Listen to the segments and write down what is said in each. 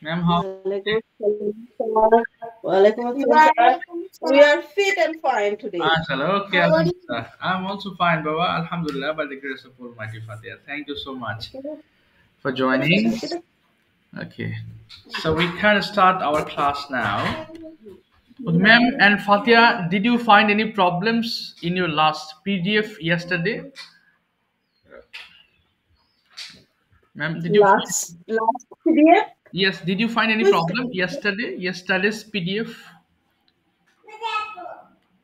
Ma'am, how? Walaikum assalam. Walaikum assalam. We are fit and fine today. Hello. Okay, Alhamdulillah. I'm also fine, Baba. Alhamdulillah, by the grace of Almighty Fatih. Thank you so much for joining. Okay, so we can start our class now. Okay, ma'am and Fatia, did you find any problems in your last PDF yesterday? Ma'am, did you find? Last PDF. Yes, did you find any Which problem yesterday? Yesterday's PDF?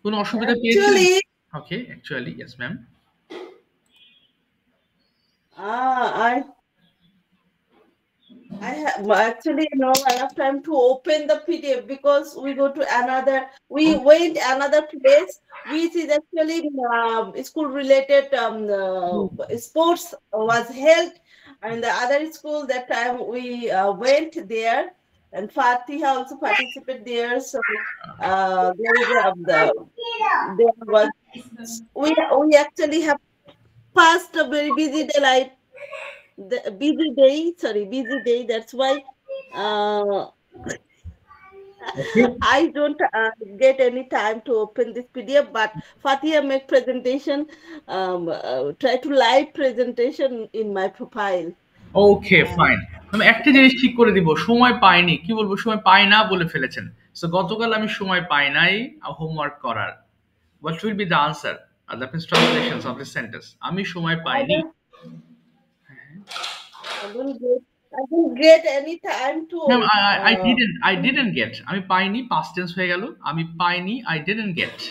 কোনো অসুবিধা পেয়েছিলেন? actually, Okay, actually, yes, ma'am. I have actually no enough time to open the PDF because we went another place which is actually school related sports was held, and the other school that time we went there, and Fatiha also participated there. So there is there was we actually have passed a very busy day, like the busy day. That's why uh, Okay. I don't get any time to open this PDF. But Fatia make presentation, try to live presentation in my profile. Okay fine. আমি একটা জিনিস ঠিক করে দিব, সময় পাইনি, কি বলবো, সময় পাই না বলে ফেলেছেন। সো গতকাল আমি সময় পাই নাই হোমওয়ার্ক করার। What will be the answer? That means translations of this sentence. আমি সময় I পাইনি। don't, I don't get any time ma'am to. I didn't gate, আমি পাইনি পাস্ট টেন্স হয়ে গেল, আমি পাইনি আই ডিডন্ট গেট। I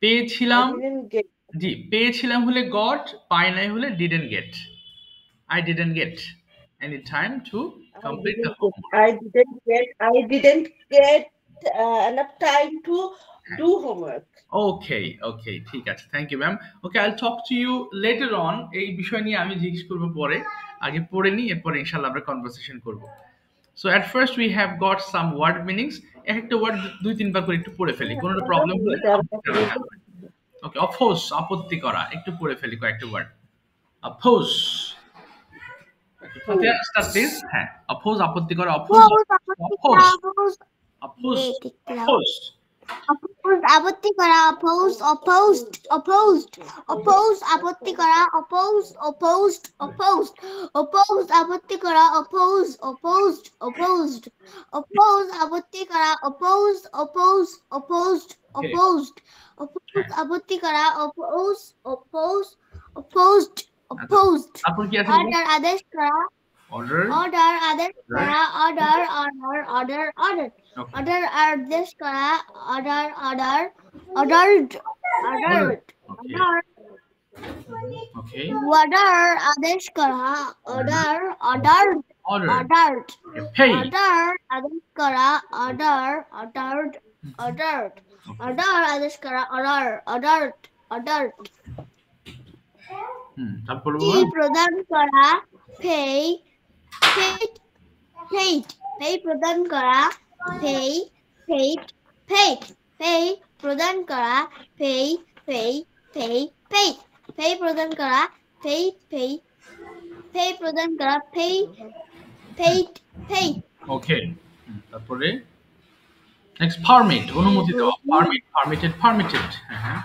পেয়েছিলাম, didn't get. জি পেয়েছিলাম হলে গট, পাই নাই হলে didn't gate. I didn't get any time to complete the homework. I didn't get enough time to do homework. Okay, okay, ঠিক আছে। Thank you, ma'am. Okay, I'll talk to you later on. এই বিষয় নিয়ে আমি জিজ্ঞেস করবো পরে। আগে পড়ে নিই, এরপরে ইনশাআল্লাহ আমরা কনভারসেশন করব। So at first we have got some word meanings. এক একটা ওয়ার্ড দুই তিনবার করে একটু পড়ে ফেলি। কোনো প্রবলেম হলে আমাকে জানাবেন। Okay, oppose, আপত্তি করা। একটু পড়ে ফেলি কয়েকটা word. Oppose. Fatiha start please. হ্যাঁ, oppose আপত্তি করা, oppose, oppose, oppose, oppose. Opposed, আপত্তি করা, opposed, opposed, opposed, opposed, আপত্তি করা, opposed, opposed, opposed, opposed, আপত্তি করা, opposed, opposed, opposed, opposed, আপত্তি করা, opposed, opposed, opposed, opposed, opposed, আপত্তি করা, opposed, opposed, opposed, opposed, তারপর কি আছে? order, আদেশ করা, Order. order, আদেশ করা, order, order, order, order, Okay. order, আদেশ করা, order, order, ordered, ordered, Okay. Okay. order, আদেশ করা, order, ordered, Order. ordered, Pay. order, আদেশ করা, order, ordered, ordered, order, আদেশ করা, order, ordered, ordered, তারপর fee প্রদান করা, pay, paid, paid, pay প্রদান করা, pay, paid, paid, pay প্রদান করা, pay, pay, pay, paid, pay প্রদান করা, pay, pay, pay প্রদান করা, pay, paid, paid. ওকে, তারপরে নেক্সট পারমিট, অনুমতি দেওয়া, পারমিট, পারমিটেড, পারমিটেড। হ্যাঁ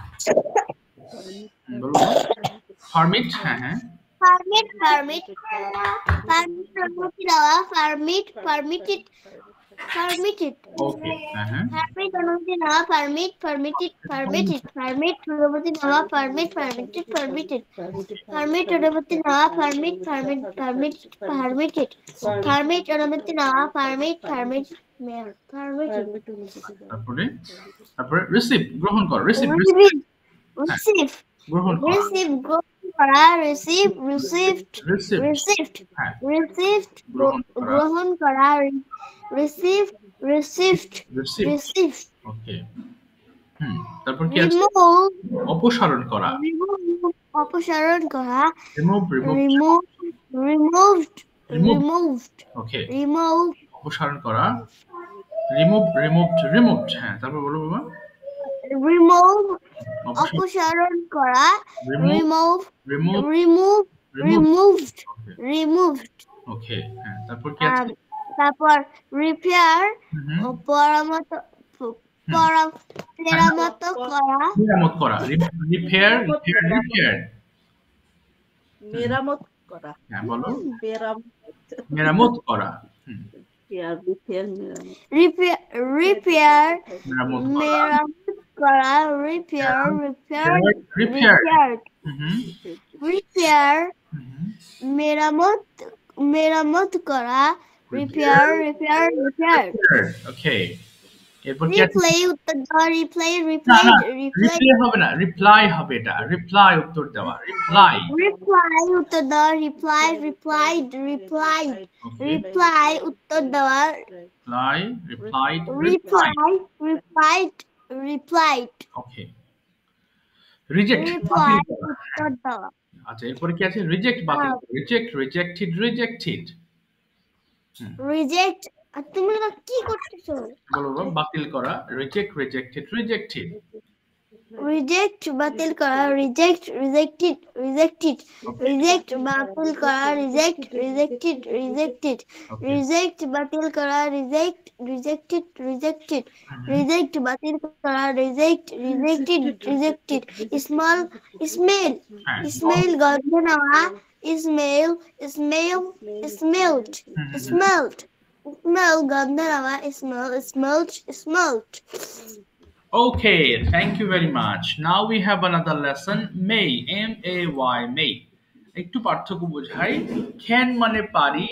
বলুন। পারমিট, হ্যাঁ Permit, permit, permit অনুমতি দেওয়া, permit, permitted, permitted. ওকে, হ্যাঁ Permit অনুমতি নেওয়া, permit, permitted, permitted, permit অনুমতি নেওয়া, permit, permitted, permitted, permit অনুমতি নেওয়া, permit, permit, permit, permitted, permit অনুমতি নেওয়া, permit, permit, permitted. তারপরে রিসিভ, গ্রহণ কর, রিসিভ, Receive, গ্রহণ করা, receive, করা, receive, received, received, হ্যাঁ received, গ্রহণ করা, received, received, received. ওকে, তারপর কি আছে? Remove, অপসারণ করা, remove, অপসারণ করা, রিমুভ, remove, removed, removed, ওকে, remove, অপসারণ করা, রিমুভ, রিমুভড, রিমুভড। হ্যাঁ, তারপর বলো বাবা। remove, অপসারণ করা, remove, remove, removed, removed. ওকে, হ্যাঁ, তারপর কি আছে? তারপর রিপেয়ার হুম, ও পরামত মেরামত করা মেরামত করা, রিপেয়ার, রিপেয়ার। মেরামত করা। হ্যাঁ বলো, মেরামত মেরামত করা। হুম, রিপেয়ার রিপেয়ার মেরামত করা, মেরামত করা রিপেয়ার রিপেয়ার রিপেয়ার। রিপেয়ার হুম, রিপেয়ার হুম, মেরামত মেরামত করা রিপেয়ার রিপেয়ার রিপেয়ার ওকে। এরপর কি আছে? রিপ্লে উত্তর দেওয়া রিপ্লাই না রিপ্লাই না, রিপ্লাই রিপ্লাই হবে না, রিপ্লাই হবে এটা, রিপ্লাই উত্তর দেওয়া, রিপ্লাই। রিপ্লাই উত্তর দেওয়া reply replied replied okay, reply উত্তর দেওয়া reply, replied, reply. Reply replied replied okay, reject, reply বাতিল করা। উত্তর দেওয়া আচ্ছা, এরপরে কি আছে? রিজেক্ট, বাতিল করা, রিজেক্ট, রিজেক্টেড, রিজেক্টেড। রিজেক্ট আর তুমি না কি করতেছো বলো বাবা, বাতিল করা, রিজেক্ট, রিজেক্টেড, রিজেক্টেড। রিজেক্ট বাতিল করা রিজেক্ট রিজেক্টেড রিজেক্টেড রিজেক্ট বাতিল করা রিজেক্ট রিজেক্টেড রিজেক্টেড রিজেক্ট বাতিল করা রিজেক্ট রিজেক্টেড রিজেক্টেড রিজেক্ট বাতিল করা reject rejected rejected small smell হ্যাঁ, স্মেল গন্ধ নেওয়া smell smell smelled smelled smell গন্ধ নেওয়া smell smelled smelled Okay, thank you very much. Now we have another lesson. May, M-A-Y, May. একটু পার্থক্য বোঝাই। can মানে পারি,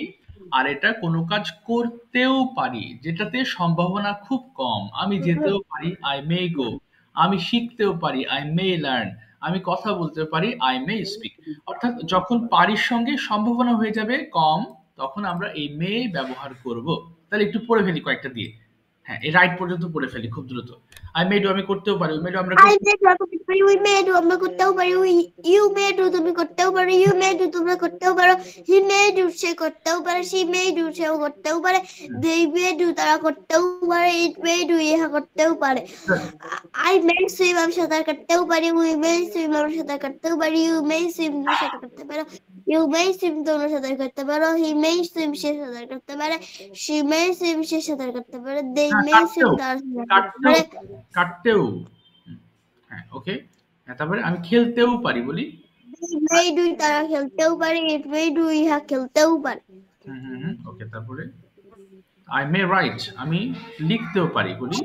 আর এটা কোনো কাজ করতেও পারি, যেটাতে সম্ভাবনা খুব কম। আমি যেতেও পারি, I may go. আমি শিখতেও পারি, I may learn. আমি কথা বলতে পারি, I may speak. অর্থাৎ যখন পারির সঙ্গে সম্ভাবনা হয়ে যাবে কম, তখন আমরা এই may ব্যবহার করব। তাহলে একটু পড়ে ফেলি কয়েকটা দিয়ে। হ্যাঁ, এই রাইট পর্যন্ত পড়ে ফেলি খুব দ্রুত। I may do আমি করতেও পারি, we may do আমরা I may do করতে পারি we may do আমরা করতেও পারি you may do তুমি করতেও পারো you may do তোমরা করতেও পারো he may do সে করতেও পারে she may do সেও করতেও পারে they may do তারা করতেও পারে it may do ইহা করতেও পারে I may swim আমি সাঁতার কাটতেও পারি we may swim আমরা সাঁতার কাটতেও পারি you may swim তুমি সাঁতার কাটতে পারো you may swim তোমরা সাঁতার কাটতে পারো he may swim সে সাঁতার কাটতে পারে she may swim সে সাঁতার কাটতে পারে they may swim তারা সাঁতার কাটতে পারে কাটতেও। হ্যাঁ, ওকে। তারপরে আমি খেলতেও পারি বলি, It may do তারা খেলতেও পারে it may do ইহা খেলতেও পারে ওকে। তারপরে I may write আমি লিখতেও পারি বলি,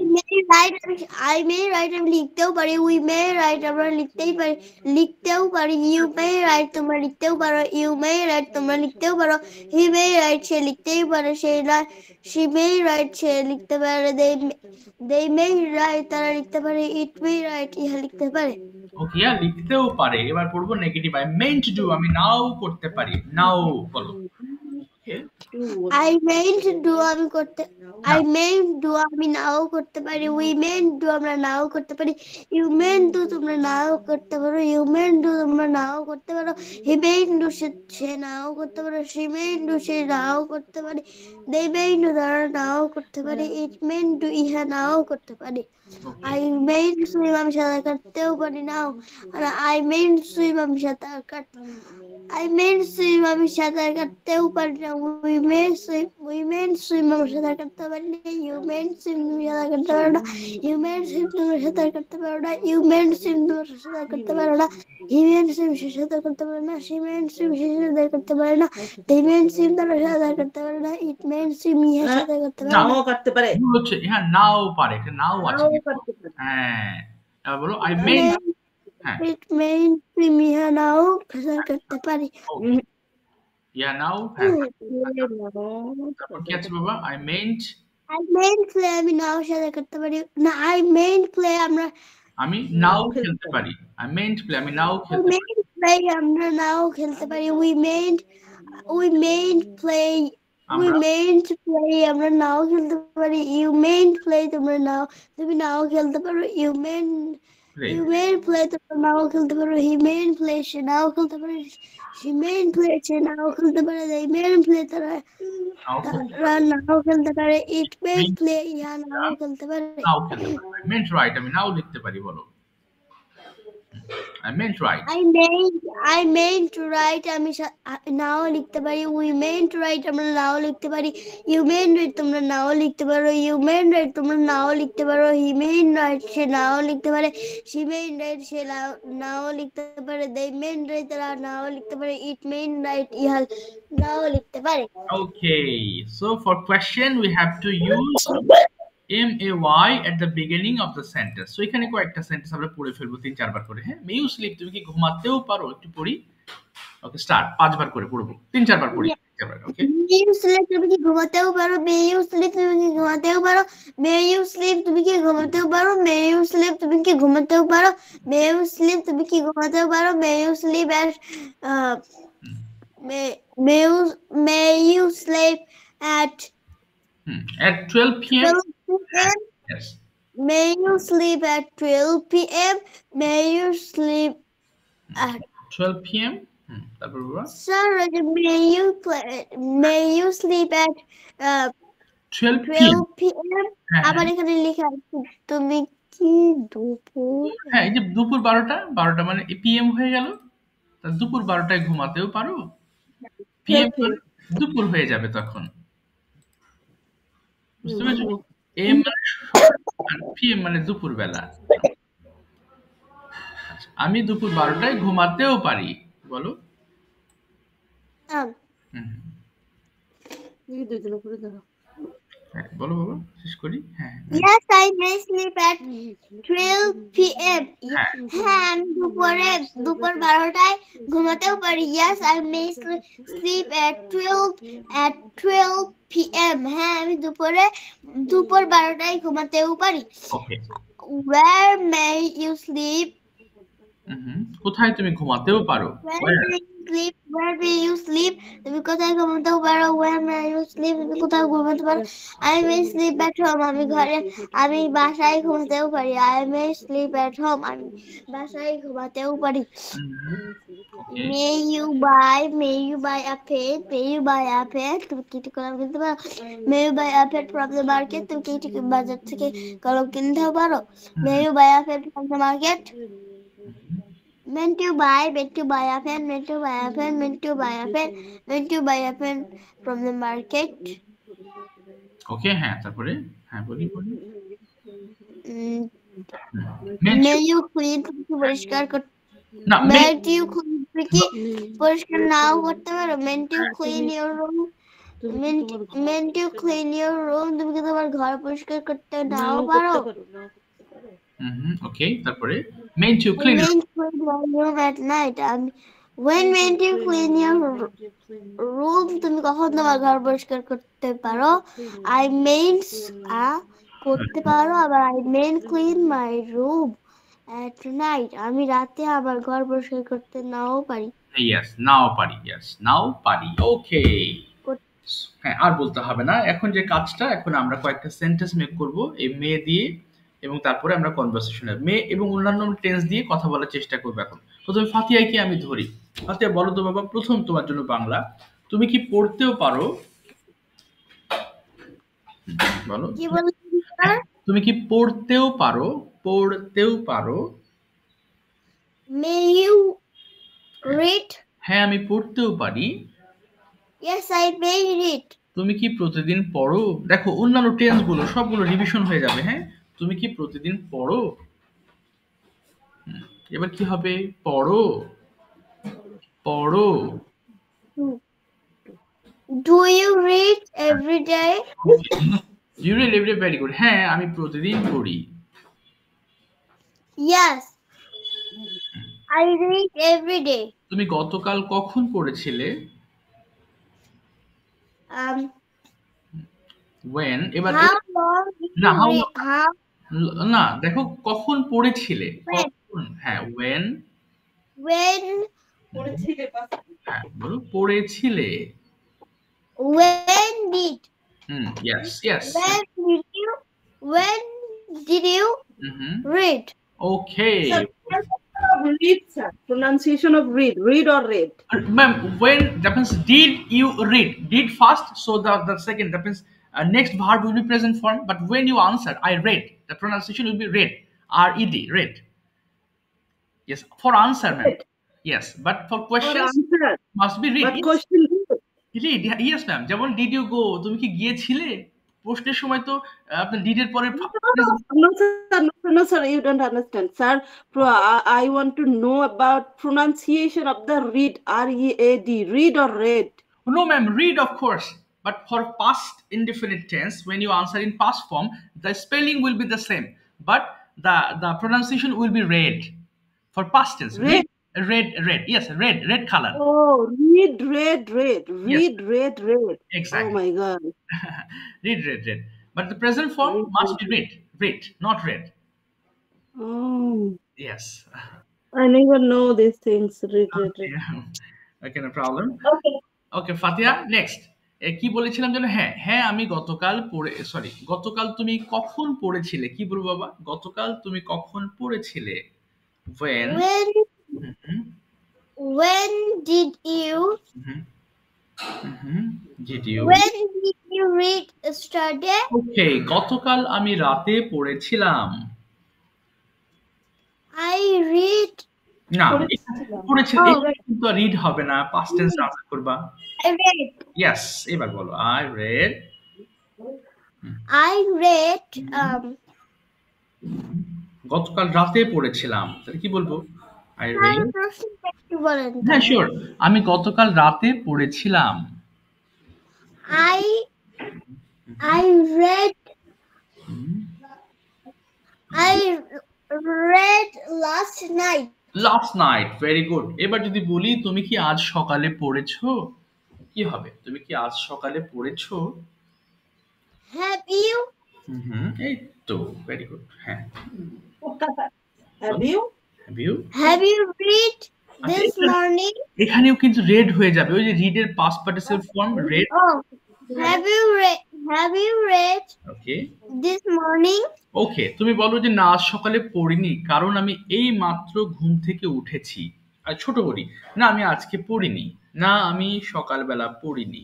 I may write আমি লিখতেও পারি we may write আমরা লিখতেও পারি you may write তোমরা লিখতেও পারো you may write তোমরা লিখতেও পারো he may write সে লিখতেই পারে she may write সে লিখতে পারে they may write তারা লিখতে পারে it may write ইহা লিখতে পারে ওকে। লিখতেও পারে। এবার পড়বো নেগেটিভ, I meant to আমি নাও করতে পারি, নাও বলো। ওকে, I meant do আমি করতে I meant do আমি নাও করতে পারি we meant do আমরা নাও করতে পারি you meant do তোমরা নাও করতে পারো you meant do তোমরা নাও করতে পারো he meant do সে নাও করতে পারো she meant do সে নাও করতে পারে they meant do তারা নাও করতে পারে it meant do ইহা নাও করতে পারে I meant swim আমি সাঁতার কাটতেও পারি নাও আর I meant swim আমি সাঁতার I meant swim আমি সাঁতার কাটতেও পারি না we meant swim আমরা সাঁতার কাটতে পারি না you meant swim তুমি সাঁতার কাটতে পারো না you meant swim তুমি সাঁতার কাটতে পারো না you meant swim তুমি সাঁতার কাটতে পারো না he meant swim সে সাঁতার কাটতে পারে না she meant swim সে সাঁতার কাটতে পারে না they meant swim তারা সাঁতার কাটতে পারে না it meant swim ইহা সাঁতার কাটতে পারে না নাও কাটতে পারে হচ্ছে হ্যাঁ, নাও পারে, একটা নাও আছে। হ্যাঁ, এবার বলো I meant, হ্যাঁ it meant swim ইহা নাও সাঁতার কাটতে পারি নাও। হ্যাঁ, তারপর কি আছে বাবা? I meant play আমি নাও সাঁতার কাটতে পারি না I meant play আমরা আমি নাও খেলতে পারি, I meant play আমি নাও খেলতে পারি, play আমরা নাও খেলতে পারি we meant play আমরা নাও খেলতে পারি you meant play তুমি নাও খেলতে পারো you meant play তোমরা নাও খেলতে পারো he meant play সে নাও খেলতে পারে she meant play সে নাও খেলতে পারে they meant play তারা নাও খেলতে পারে it meant play ইহা নাও খেলতে পারে নাও খেলতে পারি, I meant write আমি নাও লিখতে পারি বলো। I meant right. I meant to write আমি নাও লিখতে পারি we meant to write আমরা নাও লিখতে পারি you meant it তোমরা নাও লিখতে পারো you meant right তোমরা নাও লিখতে পারো he meant right সে নাও লিখতে পারে she meant right সে নাও লিখতে পারে they meant right তারা নাও লিখতে পারে it meant right ইহা নাও লিখতে পারে Okay, so for question we have to use may at the beginning of the sentence. So এখানে কয়েকটা সেন্টেন্স আমরা পড়ে ফেলবো 3-4 বার করে। হ্যাঁ, may you sleep তুমি কি ঘুমাতেও পারো, একটু পড়ি। ওকে, স্টার্ট 5 বার করে পড়বো, 3-4 বার পড়ি। ওকে, may you sleep তুমি কি ঘুমাতেও পারো may you sleep তুমি কি ঘুমাতেও পারো may you sleep তুমি কি ঘুমাতেও পারো may you sleep তুমি কি ঘুমাতেও পারো may you sleep তুমি কি ঘুমাতেও পারো may you sleep at may you sleep at 12 p.m. 12 p.m. Yes. May you sleep at 12 p.m. May you sleep at 12 p.m. তারপর বলো Sir, may you sleep at 12 p.m. আবার এখানে লেখা আছে তুমি কি দুপুর হ্যাঁ, এই যে দুপুর 12টা মানে পিএম হয়ে গেল, তা দুপুর 12টায় ঘুমাতেও পারো, পিএম দুপুর হয়ে যাবে তখন, বুঝতে পেরেছো? এম মানে আর পিএম মানে দুপুর বেলা। আমি দুপুর 12টায় ঘুমাতেও পারি, বলো। বলো বাবা, শেষ করি। হ্যাঁ, Yes, I may sleep at 12 p.m. হ্যাঁ, আমি দুপুর 12টায় ঘুমাতেও পারি। Yes, I may sleep at 12 p.m. হ্যাঁ, আমি দুপুর 12টায় ঘুমাতেও পারি। ওকে, Where may you sleep? কোথায় তুমি ঘুমাতেও পারো? Where may you sleep? তুমি কোথায় ঘুমাতেও পারো? Where may you sleep? তুমি কোথায় ঘুমাতে পারো? I may sleep at home. আমি বাসায় ঘুমাতেও পারি। I may sleep at home. আমি বাসায় ঘুমাতেও পারি। May you buy a pen? May you buy a pen? তুমি কি কলম কিনতে পারো? May you buy a pen from the market? তুমি কি বাজার থেকে কলম কিনতেও পারো? May you buy a pen from the market? Meant to buy a pen, meant to buy a pen, meant to buy a pen, meant to buy a pen from the market. ওকে, হ্যাঁ, তারপরে হ্যাঁ বলি May you clean তুমি কি পরিষ্কার করতে না, meant you clean তুমি কি পরিষ্কার নাও করতে পারো meant you clean your room meant you clean your room তুমি কি তোমার ঘর পরিষ্কার করতে নাও পারো ওকে, তারপরে meant you clean your room at night. When meant you clean your room তুমি কখন তোমার ঘর পরিষ্কার করতে পারো I meant করতে পারো আবার I meant clean my room at night. আমি রাতে আবার ঘর পরিষ্কার করতে নাও পারি। Yes, নাও পারি। Yes, নাও পারি। ওকে, হ্যাঁ, আর বলতে হবে না। এখন যে কাজটা, এখন আমরা কয়েকটা সেন্টেন্স মেক করব এই মে দিয়ে, এবং তারপরে আমরা কনভারসেশনে মে এবং অন্যান্য টেন্স দিয়ে কথা বলার চেষ্টা করবো। এখন প্রথমে ফাতিহাকে আমি ধরি। ফাতিহা, বলো তো বাবা, প্রথম তোমার জন্য বাংলা, তুমি কি পড়তেও পারো? বলো, তুমি কি পড়তেও পারো? May you read? হ্যাঁ, আমি পড়তেও পারি। Yes, I may read. তুমি কি প্রতিদিন পড়ো? দেখো, অন্যান্য টেন্স গুলো সবগুলো রিভিশন হয়ে যাবে। হ্যাঁ, তুমি কি প্রতিদিন পড়ো? এবার কি হবে? পড়ো। Do you read every day? You read every day, very good. হ্যাঁ, আমি প্রতিদিন পড়ি। Yes, I read every day. তুমি গতকাল কখন পড়েছিলে? When, এবার how long না, how দেখো, কখন পড়েছিলে? কখন? হ্যাঁ, when পড়েছিলে, হ্যাঁ, বলো পড়েছিলে। when did yes when did you read? Okay, read, sir. Pronunciation of read or read. Ma'am, when that means did you read? Did first, so the second, that means next verb will be present form. But when you answered I read, the pronunciation will be read, R-E-D, read. Yes, for answer, ma'am. Read. Yes, but for For questions answer. must be read. But Yes, question read. Yes, ma'am. যেমন did you go? তুমি কি গিয়েছিলে? প্রশ্নের সময় তো আপনার did এর পরে no, sir, no, sir, you don't understand, sir. I want to know about pronunciation of the read, R-E-A-D, read or read. No, ma'am, read, of course. But for past indefinite tense, when you answer in past form, the spelling will be the same, but the pronunciation will be read. For past tense, Read. red. Yes, red color. Oh, read, Yes, read. Oh exactly. my God. Red. But the present form must be read, not red. Oh, Yes. I never know these things. Read. Okay, no problem. Okay. Okay Fatiha next কি বলেছিলাম যেন হ্যাঁ আমি গতকাল তুমি কখন পড়েছিলে কি বলবো বাবা গতকাল তুমি কখন পড়েছিলে when When did you did you when did you read yesterday? ওকে গতকাল আমি রাতে পড়েছিলাম I read. না পড়েছিলে Oh, এটা কিন্তু রিড হবে না পাস্ট টেন্স আনসার করবা I read. ইয়েস এবার বলো আই রেড I read. গতকাল রাতে পড়েছিলাম তাহলে কি বলবো আই স্যার, রেড প্রশ্নটা একটু বলেন তো। হ্যাঁ শিওর আমি গতকাল রাতে পড়েছিলাম I read. I read last night. Last night very good এবার যদি বলি তুমি কি আজ সকালে পড়েছো কি হবে তুমি কি আজ সকালে পড়েছো Have you? এই তো ভেরি গুড হ্যাঁ Have you? Have you read this morning? এখানেও কিন্তু রেড হয়ে যাবে ওই যে রিড এর past participle form red Oh, have you read okay this morning? ওকে তুমি বলো যে না আজ সকালে পড়িনি কারণ আমি এই মাত্র ঘুম থেকে উঠেছি আর ছোট করি না আমি আজকে পড়িনি না আমি সকালবেলা পড়িনি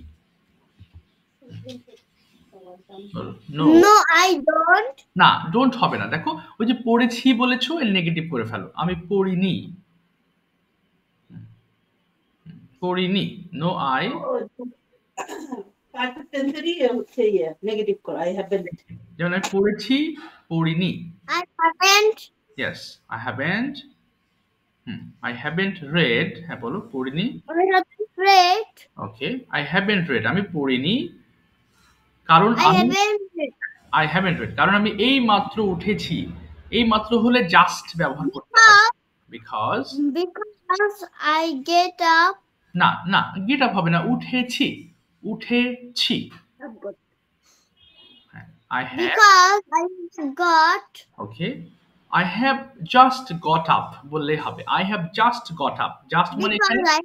নো No, I don't. না ডোন্ট হবে না দেখো ওই যে পড়েছি বলেছো এর নেগেটিভ করে ফেলো আমি পড়িনি no I Negative call. I haven't. যেমন আমি পড়েছি পড়িনি I haven't. Yes I haven't red হ্যাঁ বলো পড়িনি I haven't read. Okay I haven't red আমি পড়িনি কারণ I haven't read. I haven't red কারণ আমি এই মাত্র উঠেছি এই মাত্র হলে জাস্ট ব্যবহার করতে হবে because Because I get up. না গেট আপ হবে না উঠেছি I have Because I got. okay I have just got up বললেই হবে I have just got up just মানে Because I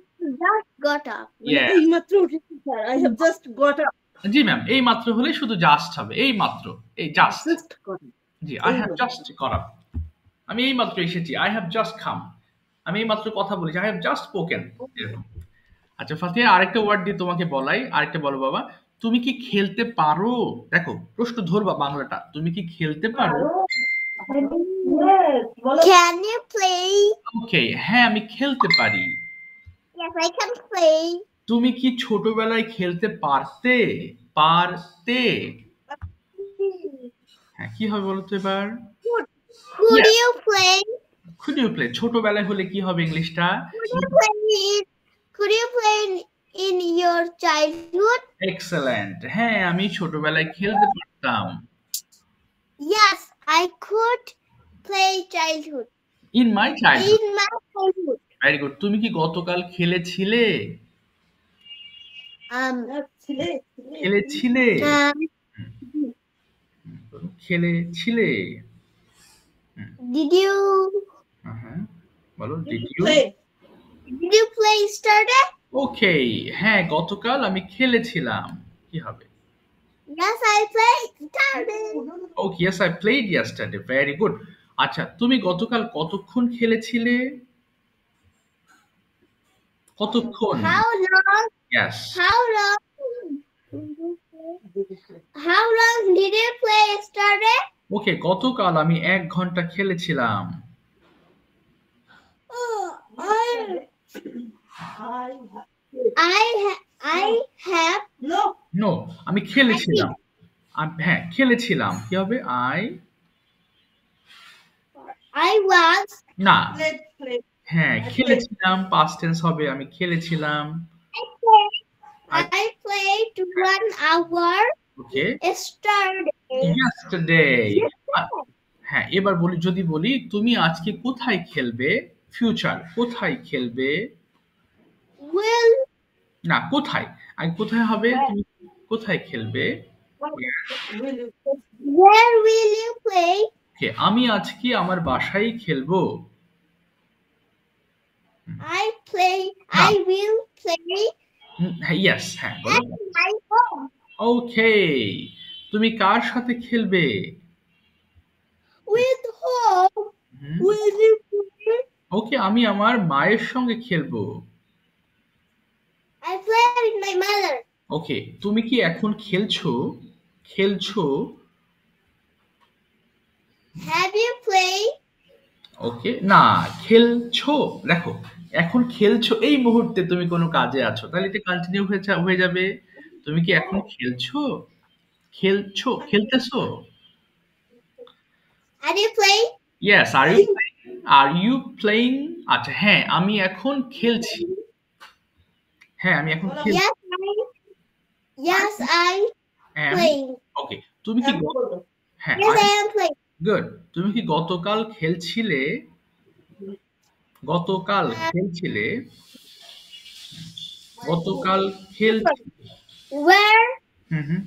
just got up. yeah এই মাত্র উঠেছি, sir. I have just got up. G ma'am এই মাত্র হলে শুধু জাস্ট হবে এই মাত্র এই just Just got up. G I have just got up আমি এই মাত্র এসেছি I have just come আমি এই মাত্র কথা বলেছি I have just spoken এরকম আচ্ছা ফাতিহা আরেকটা ওয়ার্ড দিয়ে তোমাকে বলাই আরেকটা বলো বাবা তুমি কি খেলতে পারো দেখো প্রশ্ন ধরবা বাংলাটা তুমি কি খেলতে পারো Yes. বলো। Can you play? ওকে হ্যাঁ আমি খেলতে পারি Yes, I can play. তুমি কি ছোটবেলায় খেলতে পারতে হ্যাঁ কি হবে বলো তো এবার Could Yes. you play? could you play ছোটবেলায় হলে কি হবে ইংলিশটা Could you play in your childhood? Excellent হ্যাঁ আমি ছোটবেলায় খেলতে পারতাম Yes, I could play childhood. In my childhood In my childhood. Very good তুমি কি গতকাল খেলেছিলে ছিলে। খেলেছিলে খেলেছিলে Did you বলো did you Play. play yesterday? Okay হ্যাঁ গতকাল আমি খেলেছিলাম কি হবে Yes, I played yesterday. Okay yes I played yesterday very good আচ্ছা তুমি গতকাল কতক্ষণ খেলেছিলে কতক্ষণ How long? Yes How long did you play yesterday? ওকে গতকাল আমি 1 ঘন্টা খেলেছিলাম I have নো, আমি খেলেছিলাম। হ্যাঁ, খেলেছিলাম। কি হবে? I was না, Played. হ্যাঁ, খেলেছিলাম past tense হবে। আমি খেলেছিলাম। I played 1 hour okay, yesterday. yesterday. হ্যাঁ, এবার যদি বলি তুমি আজকে কোথায় খেলবে? ফিউচার, কোথায় খেলবে? Will না, কোথায়? আগে কোথায় হবে? তুমি কোথায় খেলবে? Will you? Where will you play? ওকে, আমি আজকে আমার বাসায় খেলবো। I will play হ্যাঁ, ইয়েস, হ্যাঁ, বলো। at my home. ওকে, তুমি কার সাথে খেলবে? With whom hmm, will you play? ওকে, আমি আমার মায়ের সঙ্গে খেলবো। I play with my mother. ওকে, তুমি কি এখন খেলছো? খেলছো? Have you played? ওকে, না, খেলছো। দেখো, এখন খেলছো, এই মুহূর্তে তুমি কোনো কাজে আছো, তাহলে এটা কন্টিনিউ হয়ে যাবে। তুমি কি এখন খেলছো? খেলছো, খেলতেছো? Have you played? Yes, are you playing? আচ্ছা, হ্যাঁ, আমি এখন খেলছি। হ্যাঁ, আমি এখন খেলছি। Yes, I am playing. ওকে, তুমি কি হ্যাঁ, Yes, I am playing. Good. তুমি কি গতকাল খেলছিলে? গতকাল খেলছিলে? গতকাল Where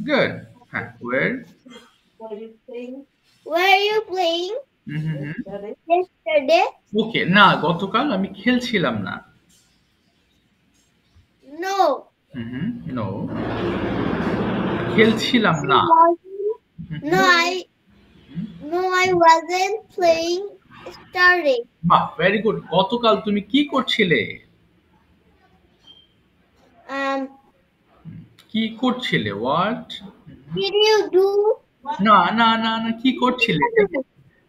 গুড। হ্যাঁ, ওয়ের? were you playing yesterday? ওকে, না, গতকাল আমি খেলছিলাম না। No. নো, খেলছিলাম না। No, I wasn't playing yesterday. বাহ, ভেরি গুড। গতকাল তুমি কি করছিলে? কি করছিলে? হোয়াট? Did you do? না, না, না, না, কি করছিলে?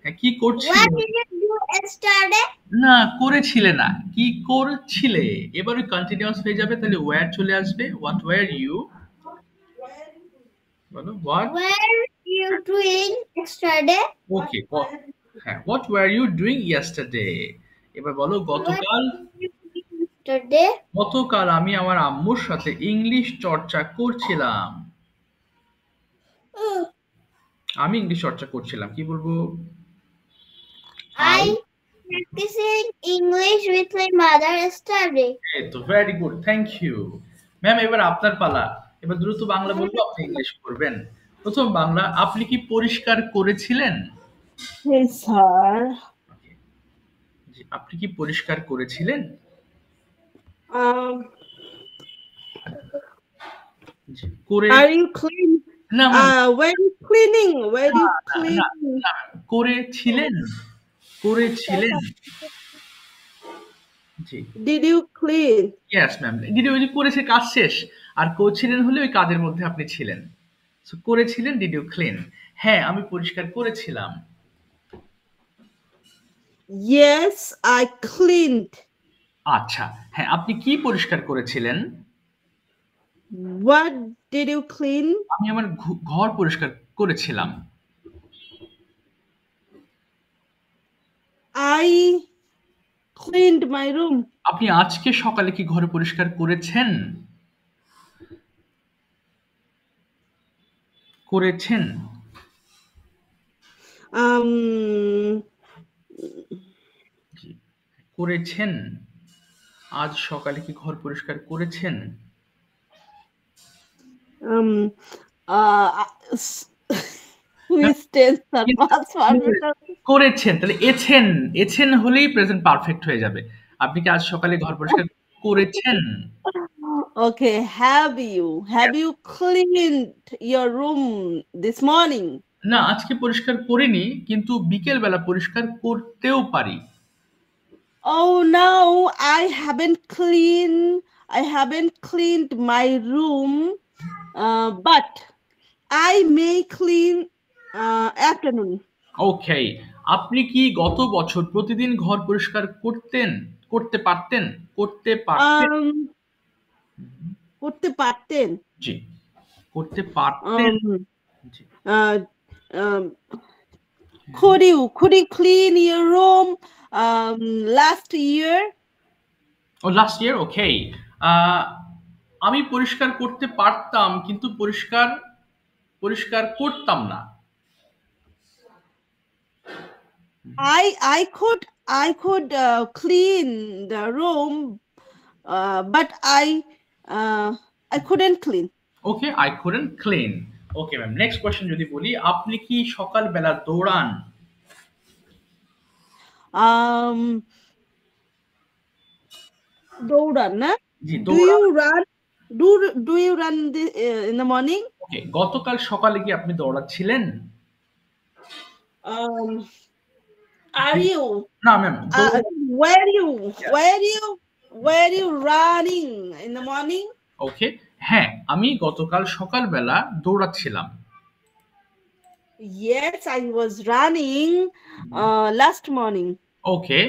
হ্যাঁ, কি করছিলে? What did you do yesterday? না, করেছিলে না, কি করছিলে? এবার ওই কন্টিনিউয়াস হয়ে যাবে, তাহলে ওয়্যার চলে আসবে। What were you? বলো, what? Were you doing yesterday? Okay, হ্যাঁ, what were you doing yesterday? এবার বলো, গতকাল। Yesterday. গতকাল আমি আমার আম্মুর সাথে ইংলিশ চর্চা করছিলাম। আমি ইংলিশ চর্চা করছিলাম, কি বলবো? I practicing English with my mother yesterday. এই তো, very good, thank you. Ma'am, এবার আপনার পালা। এবার দ্রুত বাংলা বলবো, আপনি ইংলিশ করবেন। প্রথম বাংলা, আপনি কি পরিষ্কার করেছিলেন? Yes, sir. জি, আপনি কি পরিষ্কার করেছিলেন? জি, করে। Are you clean? না, Were you cleaning? Were you না, cleaning? না, করেছিলেন, করেছিলেন। জি, Did you clean? Yes ma'am. Did you করেছে, কাজ শেষ। আর করছিলেন হলে ওই কাজের মধ্যে আপনি ছিলেন। সো করেছিলেন, ডিড ইউ ক্লিন? হ্যাঁ, আমি পরিষ্কার করেছিলাম। Yes, I cleaned. আচ্ছা, হ্যাঁ, আপনি কি পরিষ্কার করেছিলেন? What did you clean? আমি আমার ঘর পরিষ্কার করেছিলাম। I cleaned my room. আপনি আজকে সকালে কি ঘর পরিষ্কার করেছেন? করেছেন। জি, করেছেন। আজ সকালে কি ঘর পরিষ্কার করেছেন? করেছেন, তাহলে এছেন, এছেন হলেই প্রেজেন্ট পারফেক্ট হয়ে যাবে। আপনি কি আজ সকালে ঘর পরিষ্কার করেছেন? Okay, have you cleaned your room this morning? না, আজকে পরিষ্কার করিনি, কিন্তু বিকেল বেলা পরিষ্কার করতেও পারি। Oh no, I haven't cleaned my room, but I may clean afternoon. ওকে, আপনি কি গত বছর প্রতিদিন ঘর পরিষ্কার করতেন? করতে পারতেন, করতে পারতেন। করতে পারতেন। জি, করতে পারতেন। জি। Could you clean your room last year? Last year, okay. আমি পরিষ্কার করতে পারতাম কিন্তু পরিষ্কার করতাম না। I could clean the room, but I couldn't clean. Okay, I couldn't clean. Okay ma'am, next question যদি বলি, আপনি কি সকালবেলা দৌড়ান? দৌড়ান না? জি, Do you run? Do you run in the morning? ওকে, গতকাল সকালে কি আপনি দৌড়াচ্ছিলেন? Are you? না ma'am. Were you running in the morning? ওকে, হ্যাঁ, আমি গতকাল সকালবেলা দৌড়াচ্ছিলাম। Yes, I was running last morning. ওকে,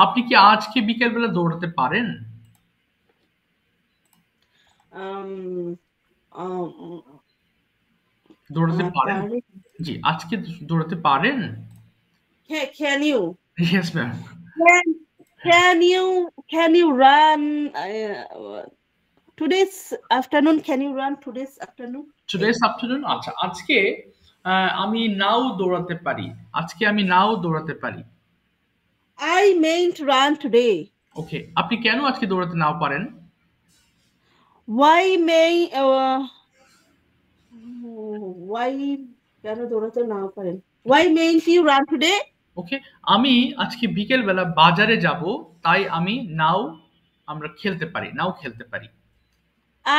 আপনি কি আজকে বিকেলবেলা দৌড়াতে পারেন? দৌড়াতে পারেন? জি, আজকে দৌড়াতে পারেন? Can you? Yes ma'am. Can you run today's afternoon? Can you run today's afternoon? Today's afternoon? আচ্ছা, আজকে আমি নাও দৌড়াতে পারি। আজকে আমি নাও দৌড়াতে পারি। I meant run today. ওকে, আপনি কেন আজকে দৌড়াতে নাও পারেন? Why কেন দৌড়াতে নাও পারেন? Why mayn't you run today? ওকে, আমি আজকে বিকেল বেলা বাজারে যাব, তাই আমি আমরা খেলতে পারি, নাও খেলতে পারি।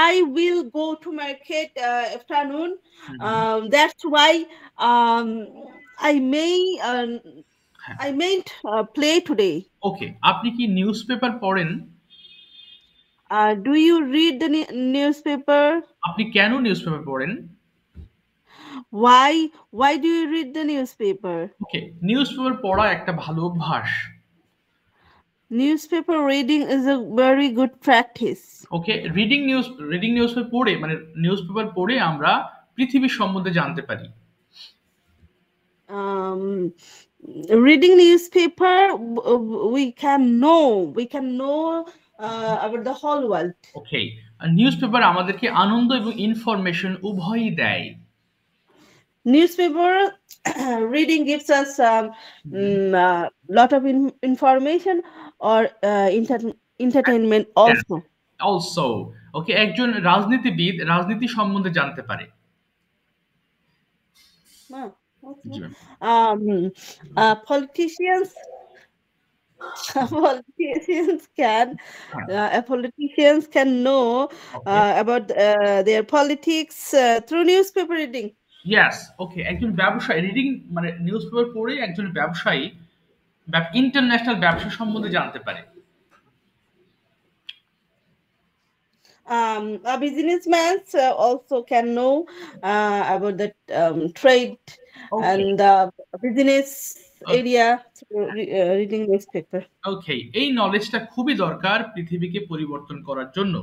I will go to market afternoon. That's why I mayn't play today. ওকে, আপনি কি নিউজ পেপার পড়েন? Do you read the newspaper? আপনি কেন নিউজ পেপার পড়েন? Why do you read the newspaper? Okay, news paper পড়া একটা ভালো অভ্যাস। Newspaper reading is a very good practice. Okay, reading news paper পড়ে, মানে নিউজ পেপার পড়ে আমরা পৃথিবীর সম্বন্ধে জানতে পারি। Reading newspaper, we can know about the whole world. Okay, news paper আমাদেরকে আনন্দ এবং ইনফরমেশন উভয়ই দেয়। Newspaper reading gives us lot of information or entertainment also. Also, ওকে, একজন রাজনীতিবিদ রাজনীতি সম্বন্ধে জানতে পারে। Politicians can know about their politics through newspaper reading. Yes, okay, একজন ব্যবসায়ী রিডিং মানে নিউজ পেপার পড়ে একজন ব্যবসায়ী ইন্টারন্যাশনাল ব্যবসা সম্বন্ধে জানতে পারে। A businessman also can know about the trade and the business area through reading newspaper. Okay, এই নলেজটা খুবই দরকার পৃথিবীকে পরিবর্তন করার জন্য।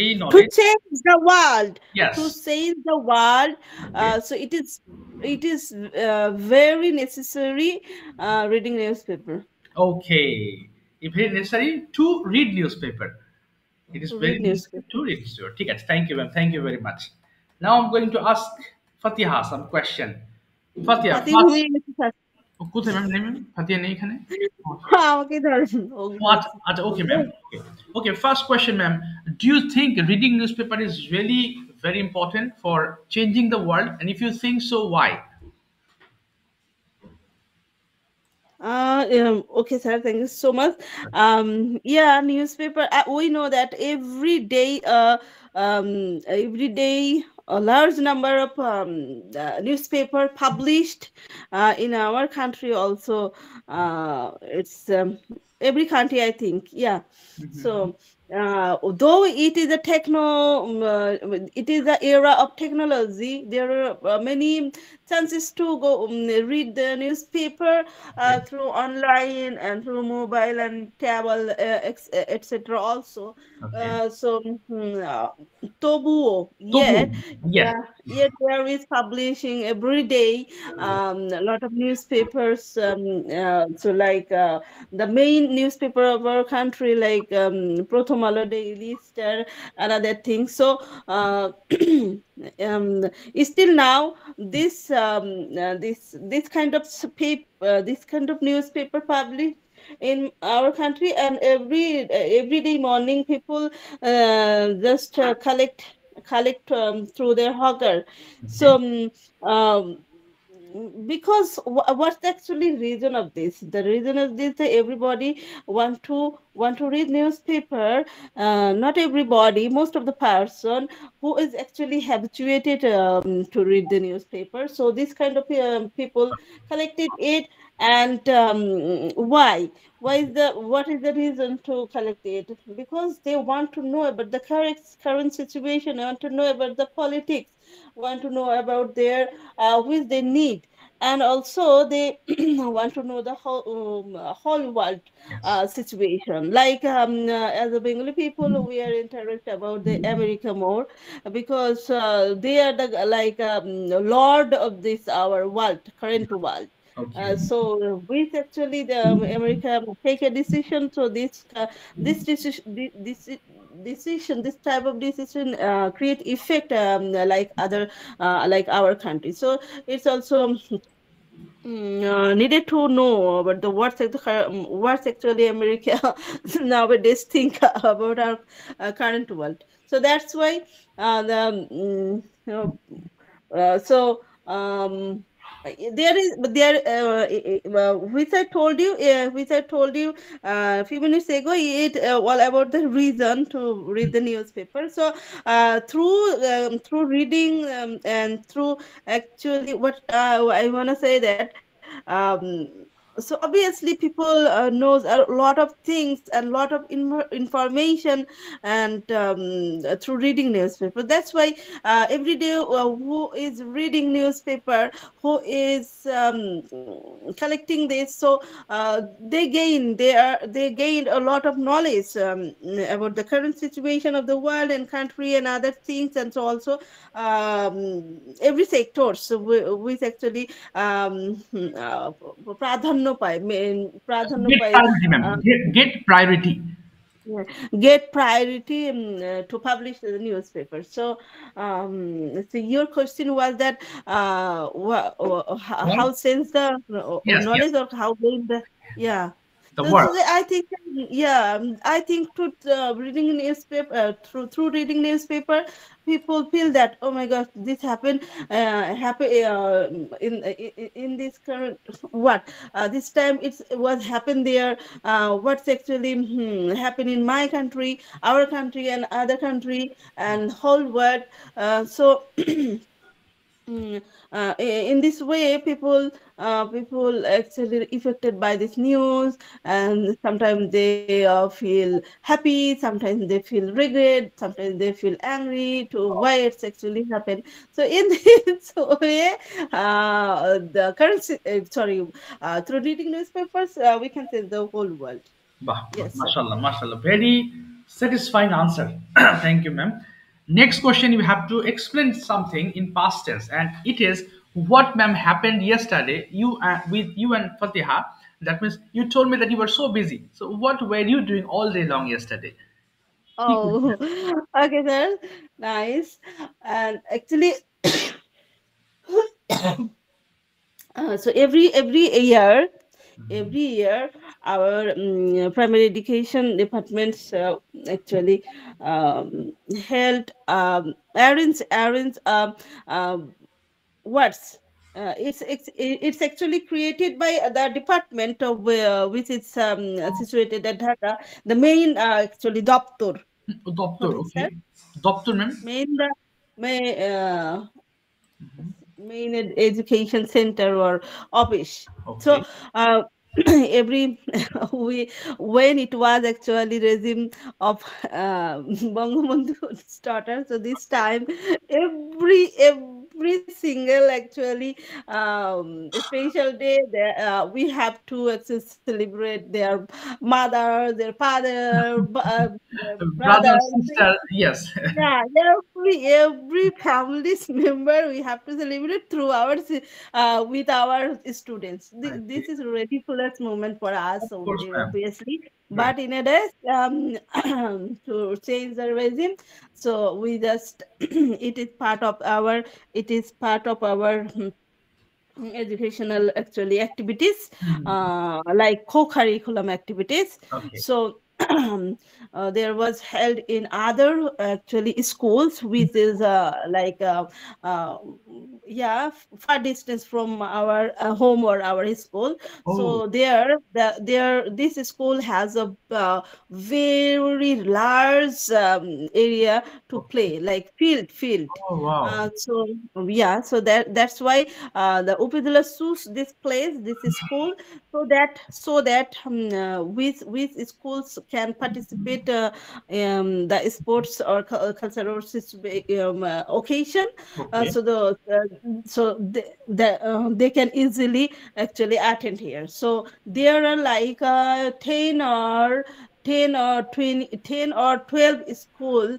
এই knowledge to change the world. Yes. To change the world. So it is very necessary reading newspaper. Okay, it's very necessary to read newspaper. It is very necessary to read newspaper. ঠিক আছে, thank you ma'am, thank you very much. Now I'm going to ask Fatiha some question. Fatiha, কোথায় ma'am? নেই ma'am, ফাতিহা নেই এখানে। আমাকে ধরেন। আচ্ছা, okay ma'am. Okay, first question ma'am, do you think reading newspaper is really very important for changing the world, and if you think so, why? Okay sir, thank you so much. Yeah, newspaper, we know that every day a large number of newspaper published in our country also. It's every country, I think. Yeah. So though it is a it is the era of technology. There are many chances to go read the newspaper Okay. through online and through mobile and tablet, etc. Also, Okay. so tobuo Tobu. yet. Yes. Yet there is publishing every day a lot of newspapers. So like the main newspaper of our country, like Prothom Alo Daily Star, another thing. So um, still now this kind of this kind of newspaper published in our country, and every day morning people just collect through their hogger. Okay. So because what's actually reason of this? The reason of this that everybody want to read newspaper. Not everybody, most of the person who is actually habituated to read the newspaper. So this kind of people collected it. And why is the what is the reason to collect it? Because they want to know about the current situation, want to know about the politics, want to know about their which they need, and also they want to know the whole world Yes. situation. Like as a Bengali people, we are interested about the America more, because they are the like lord of this our world, current world. Okay. So with actually the America take a decision, so this decision this type of decision create effect like other like our country. So it's also needed to know about the what's actually America nowadays think about our current world. So that's why the so there is but there which I told you a few minutes ago, it all about the reason to read the newspaper. So through reading and through actually what I want to say that so obviously people knows a lot of things and lot of information, and through reading newspaper. That's why every day who is reading newspaper, who is collecting this, so they gained a lot of knowledge about the current situation of the world and country and other things, and so also every sector, so which actually প্রাধান্য পায় প্রাধান্য Get পায় priority, ma'am. Get priority. yeah, get priority to publish the newspaper. So your question was that Right? how sense the Yes. Yes. knowledge, or how gain the, yeah. The So work. I think, yeah, I think to reading newspaper, through reading newspaper, people feel that, oh my God, this happened, happen in this current what this time it was happened there, what's actually happened in my country, our country, and other country, and whole world. So in this way, people actually affected by this news, and sometimes they feel happy, sometimes they feel regret, sometimes they feel angry to why it's actually happened. So in this way, the currency, sorry, through reading newspapers, we can say the whole world. Bah, bah, Yes, sir. mashallah, mashallah. Very satisfying answer. Thank you, ma'am. Next question, you have to explain something in past tense, and it is what, ma'am, happened yesterday. You with you and Fatiha. That means you told me that you were so busy. So what were you doing all day long yesterday? Oh, okay, sir. Nice. And actually, so every year our primary education departments actually held arrange words. It's actually created by the department of which is situated at Dhaka. The main actually doctor. Doctor, What is okay. that? Doctor, ma'am. Main the main education center or office. So Okay. every we when it was actually regime of Bangabandhu's daughter. So this time, every single actually special day, we have to actually celebrate their mother, their father, their Brother, brother. sister, yes. Yeah, every family's member we have to celebrate through our with our students. Okay. This is a ridiculous moment for Of us, course, ma'am. obviously. Right. But in a day, to change the regime, so we just it is part of our educational actually activities, Mhm. like co-curriculum activities. Okay. So there was held in other actually schools, which is uh, yeah, far distance from our home or our school. Oh, So this school has a very large area to okay. play, like field. Oh, wow. So yeah, so that's why the Upidula choose this place, this school, so that with schools can participate the sports or cultural occasion. Okay. They can easily actually attend here. So there are like 10 or 12 Okay. schools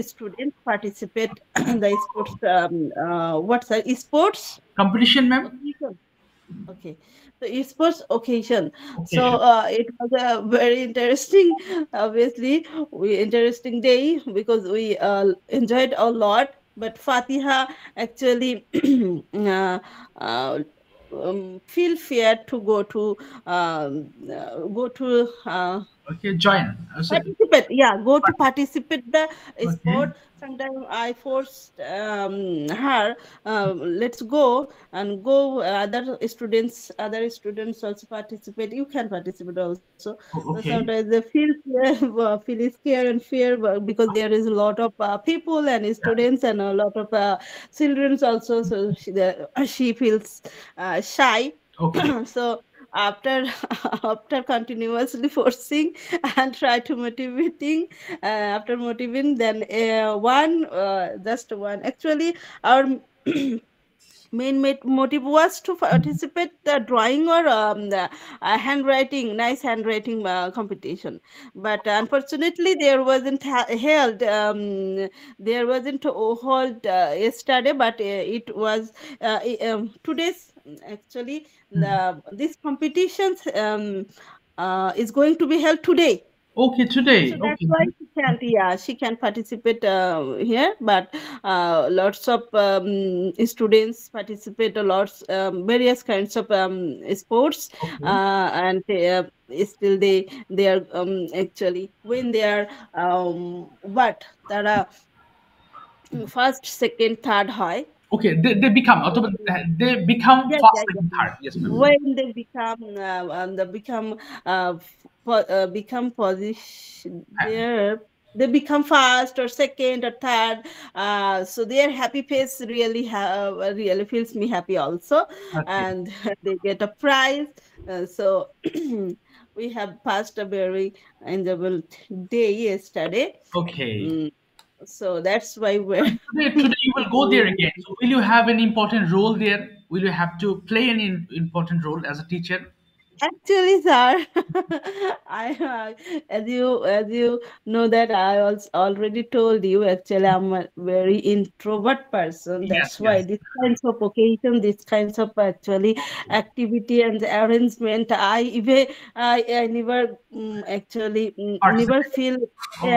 students participate the sports what's that sports Competition, ma'am? occasion. Okay, so sports occasion. So Occasion. it was a very interesting, obviously, we interesting day because we enjoyed a lot. But Fatiha actually uh, feel fear to go to Okay, join. So, participate, yeah, go to participate the okay. sport. Sometimes I forced her, let's go and go. Other students also participate. You can participate also. So Okay. sometimes they feel fear, feel scared and fear, because there is a lot of people and Yeah. students and a lot of children also. So she feels shy. Okay. So after after continuously forcing and try to motivating, after motivating, then one just one actually our motive was to participate the drawing or the nice handwriting competition. But unfortunately there wasn't held there wasn't held yesterday, but it was today's actually Mhm. this competitions is going to be held today. Okay, So today. that's Okay. why she can't, yeah, she can participate here, but lots of students participate a lots various kinds of sports, Okay. and still they are actually when they are what তারা first, second, third হয়. Okay, they become they become Yeah, first, yeah, second, yeah. third. Yes, ma'am. When they become position there, they become first or second or third. So their happy face really feels me happy also, Okay. and they get a prize. So we have passed a very enjoyable day yesterday. Okay. Mm, so that's why we're Today you will go there again. So will you have an important role there? Will you have to play an important role as a teacher? actually, sir, as you know that I also already told you. Actually, I'm a very introvert person. Yes, That's why yes. these kinds of occasion, these kinds of actually activity and arrangement, I never actually never Participate. feel. Oh,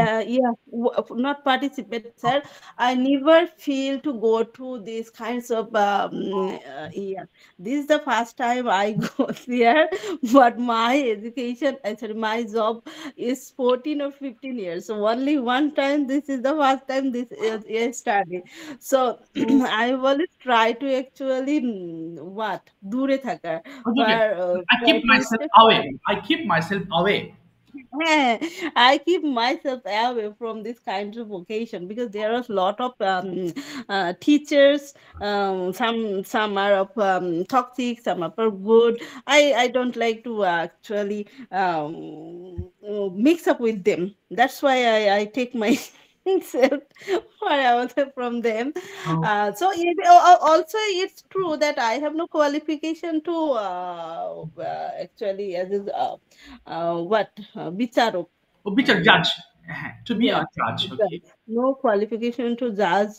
Not participate, sir. I never feel to go to these kinds of yeah. This is the first time I go there, but my education, actually my job is 14 or 15 years. So only one time, this is the first time this is study. So I always try to actually what? দূরে থাকা, okay. but I try keep to myself stay far. away. I keep myself away. I keep myself away from this kind of occasion because there are a lot of teachers. Some are of toxic, some are for good. I don't like to actually mix up with them. That's why I take my self far away from them. Oh, Also, it's true that I have no qualification to actually as is what বিচারক. oh, be a Um, judge. To be a yeah, judge. Okay. judge. No qualification to judge,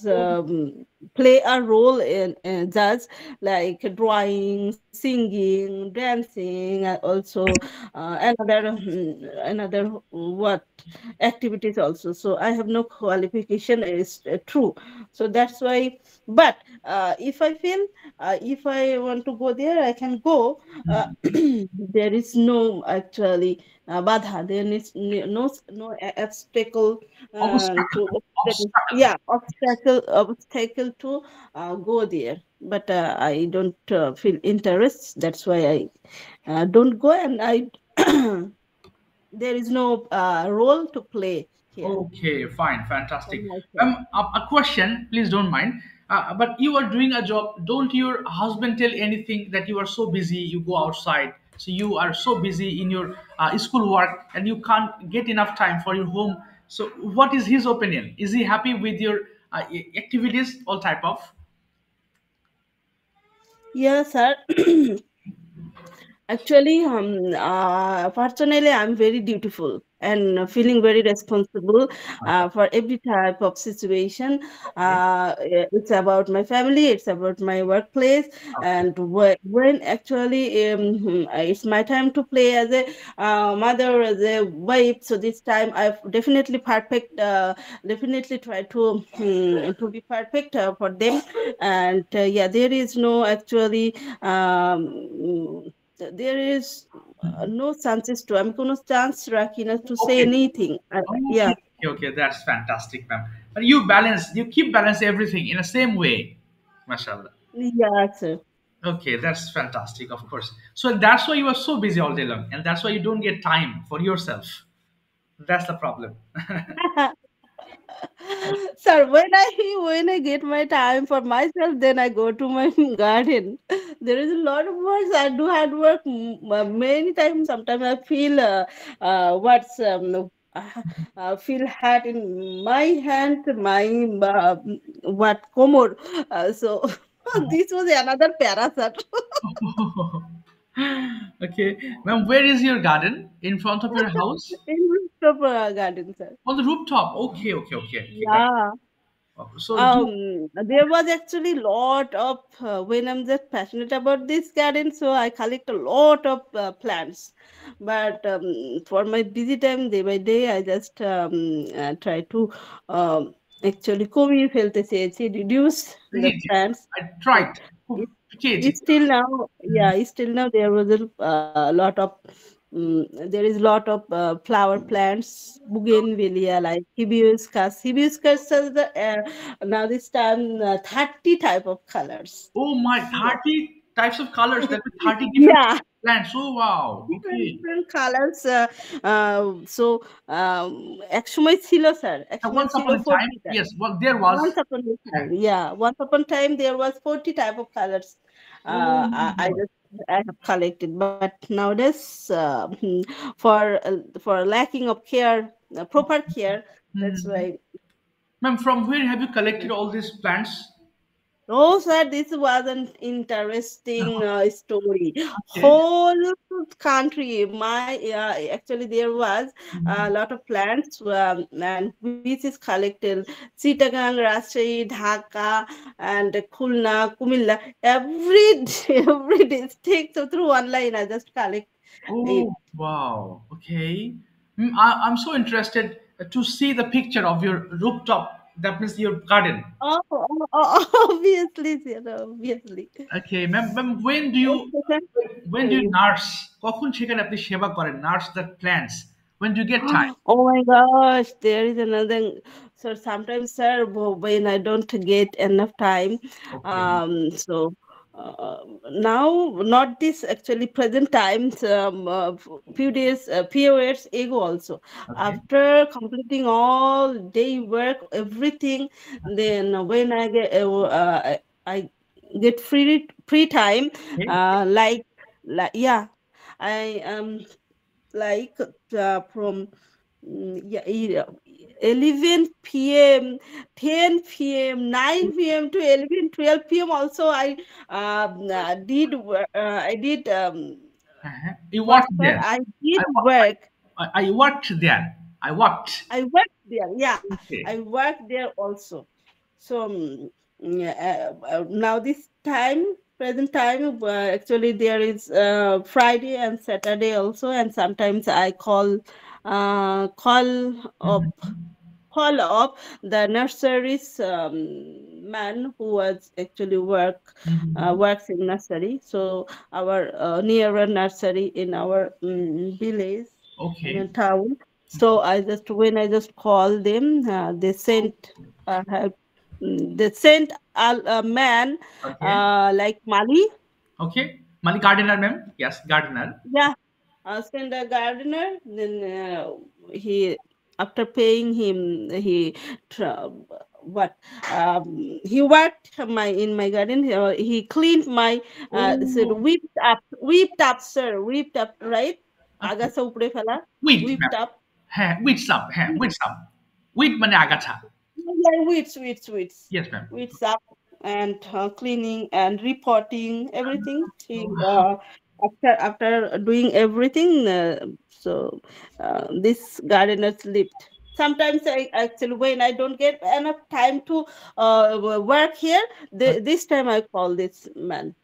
play a role in judge, like drawing, singing, dancing, and also another what activities also. So I have no qualification. Is true. So that's why. But if I feel, if I want to go there, I can go. Mhm. There is no actually badha. There is no obstacle Obstacle. to Obstacle. obstacle to go there. But I don't feel interest. That's why I don't go, and I there is no role to play here Okay, fine, for fantastic. myself. A question, please don't mind. But you are doing a job. Don't your husband tell anything that you are so busy? You go outside, so you are so busy in your school work, and you can't get enough time for your home. So, what is his opinion? Is he happy with your activities, all type of? Yes, sir. Actually, personally, I'm very dutiful and feeling very responsible for every type of situation. Okay, It's about my family, it's about my workplace, okay, and when actually it's my time to play as a mother, as a wife. So this time, I've definitely perfect, definitely try to be perfect for them. And yeah, there is no actually. There is no chances to আমি কোনো chance রাখি না to say okay, anything. Yeah, okay, okay. That's fantastic, ma'am. But you balance, you keep balance everything in the same way, mashallah. yeah, sir. Okay, that's fantastic, of course. So that's why you are so busy all day long, and that's why you don't get time for yourself. That's the problem. Sir, when I get my time for myself, then I go to my garden. There is a lot of work. I do hard work many times. Sometimes I feel what's feel hard in my hand, my what komor. So this was another parasite. Okay, ma'am, where is your garden? In front of your house? In rooftop garden, sir. On the rooftop. Okay, okay, okay, okay. Got it. Yeah. So do There was actually lot of when I'm just passionate about this garden, so I collect a lot of plants. But for my busy time, day by day, I just try to um, actually কমিয়ে ফেলতে চেয়েছি, reduce the read. plants. I So tried. it, KG. it's still now, yeah, it's still now there was a lot of there is lot of flower plants, bougainvillea, like hibiscus. Hibiscus has the now this time 30 type of colors. Oh my, Yeah. 30 types of colors. That means 30 different Yeah, plants. Oh wow. Okay. different colors. So এক সময় ছিল sir, এক And সময় once ছিল upon a time, 40 টা। yes, well, there was. Once upon a time, yeah. Once upon a time, there was 40 type of colors. Oh my I God. just I have collected, but nowadays, for lacking of care, proper care, that's why. Mhm. Ma'am, from where have you collected all these plants? Oh, sir, this was an interesting story. Okay. Whole country, actually there was a Mhm. lot of plants, and which is collected Chittagong, Rajshahi, Dhaka, and Khulna, Kumilla. Every district, so through online, I just collect it. Oh wow. Okay. I'm so interested to see the picture of your rooftop. That means your garden. Obviously, sir, obviously. Okay, ma'am, when do you nurse? কখন সেখানে আপনি সেবা করেন? Nurse the plants. When do you get time? Oh my gosh, there is another. So sometimes, sir, when I don't get enough time, Okay. so now not this actually present times, few days, few years ago also, Okay. after completing all day work everything, then when I get I get free time, Okay. like yeah, I like from yeah, 11 p.m., 10 p.m., 9 p.m. to 11, 12 p.m. also I did You what worked sir? there. I did I, wo- work. I worked there. I worked. I worked there. Yeah, I Okay. worked there also. So now this time, present time, actually there is Friday and Saturday also, and sometimes I call up Mhm. the nursery's man who was actually Mhm. works in nursery. So our nearer nursery in our village in a Okay. town. So I just call them, they sent help. They sent a man Okay. like Mali. Okay. Mali gardener, ma'am. Yes, gardener. Yeah, send a gardener. Then he, after paying him, tra- what he worked in my garden. He cleaned my said Oh, whipped up, sir, whipped up, right? okay. Agasa upre fela, Wheat, ma'am. whipped up. হ্যাঁ, wheat some, হ্যাঁ, wheat some. Wheat মানে আগাছা। Yeah, Yes, ma'am. weeds up and cleaning and reporting everything. After doing everything, this gardener slipped. Sometimes I actually, when I don't get enough time to work here, this time I call this man.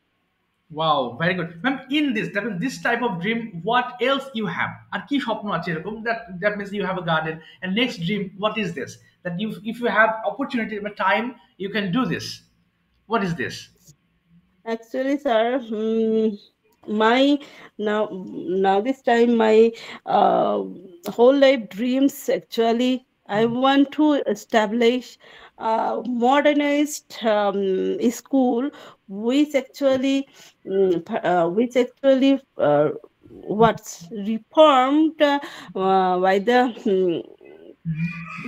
Wow, very good. Ma'am, in this, that means this type of dream, what else you have? আর কি স্বপ্ন আছে এরকম? That means you have a garden. And next dream, what is this? That you, if you have opportunity and time, you can do this. What is this? Actually, sir, my now this time my uh, whole life dreams actually I want to establish a modernized school which actually what's reformed by the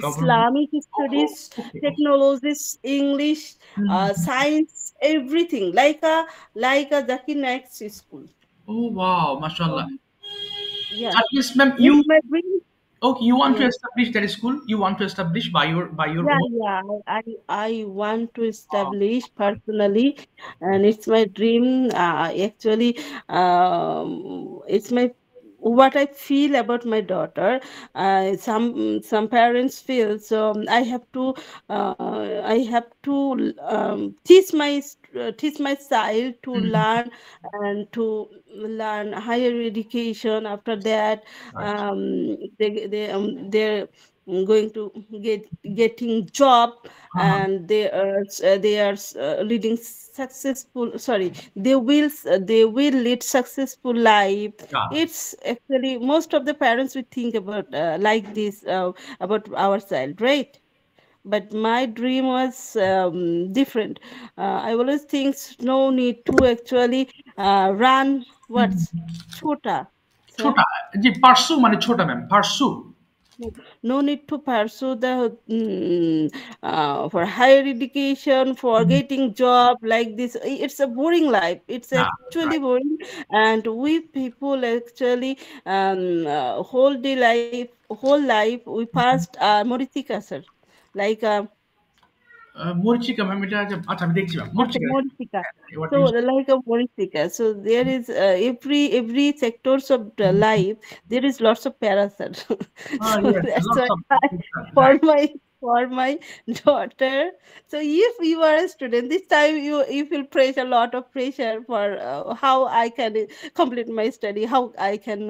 Government. Islamic Oh, studies, okay, okay. technologies, English, Mhm. science, everything like a Zakir Naik's school. Oh, wow, mashallah. Um, yeah, At least, ma'am, it's you my dream. okay? You want to Yeah, establish that school? You want to establish by your yeah, own? yeah. I want to establish personally, and it's my dream. Actually, it's my what I feel about my daughter. Some parents feel so. I have to teach my child to Mhm. learn and to learn higher education. After that, Right. they're going to getting job, Uh-huh. and they are leading successful, sorry, they will lead successful life. Yeah. It's actually most of the parents will think about like this about our child, right? But my dream was different. I always think no need to actually run what's chota, sir. ছোটা জি পারসু মানে ছোটা ma'am পারসু No need to pursue the for higher education, for getting job like this. It's a boring life. It's না actually boring, and we people actually whole life we passed মরীচিকা, sir, like মরিচিকা ma'am এটা আচ্ছা আমি দেখছি ma'am আচ্ছা, মরিচিকা মরীচিকা. What So is like a মরীচিকা. So there is every sectors of the life there is lots of parasite. So yes that's lots why of for right my daughter. So if you are a student, this time you feel pressure, a lot of pressure for how I can complete my study, how I can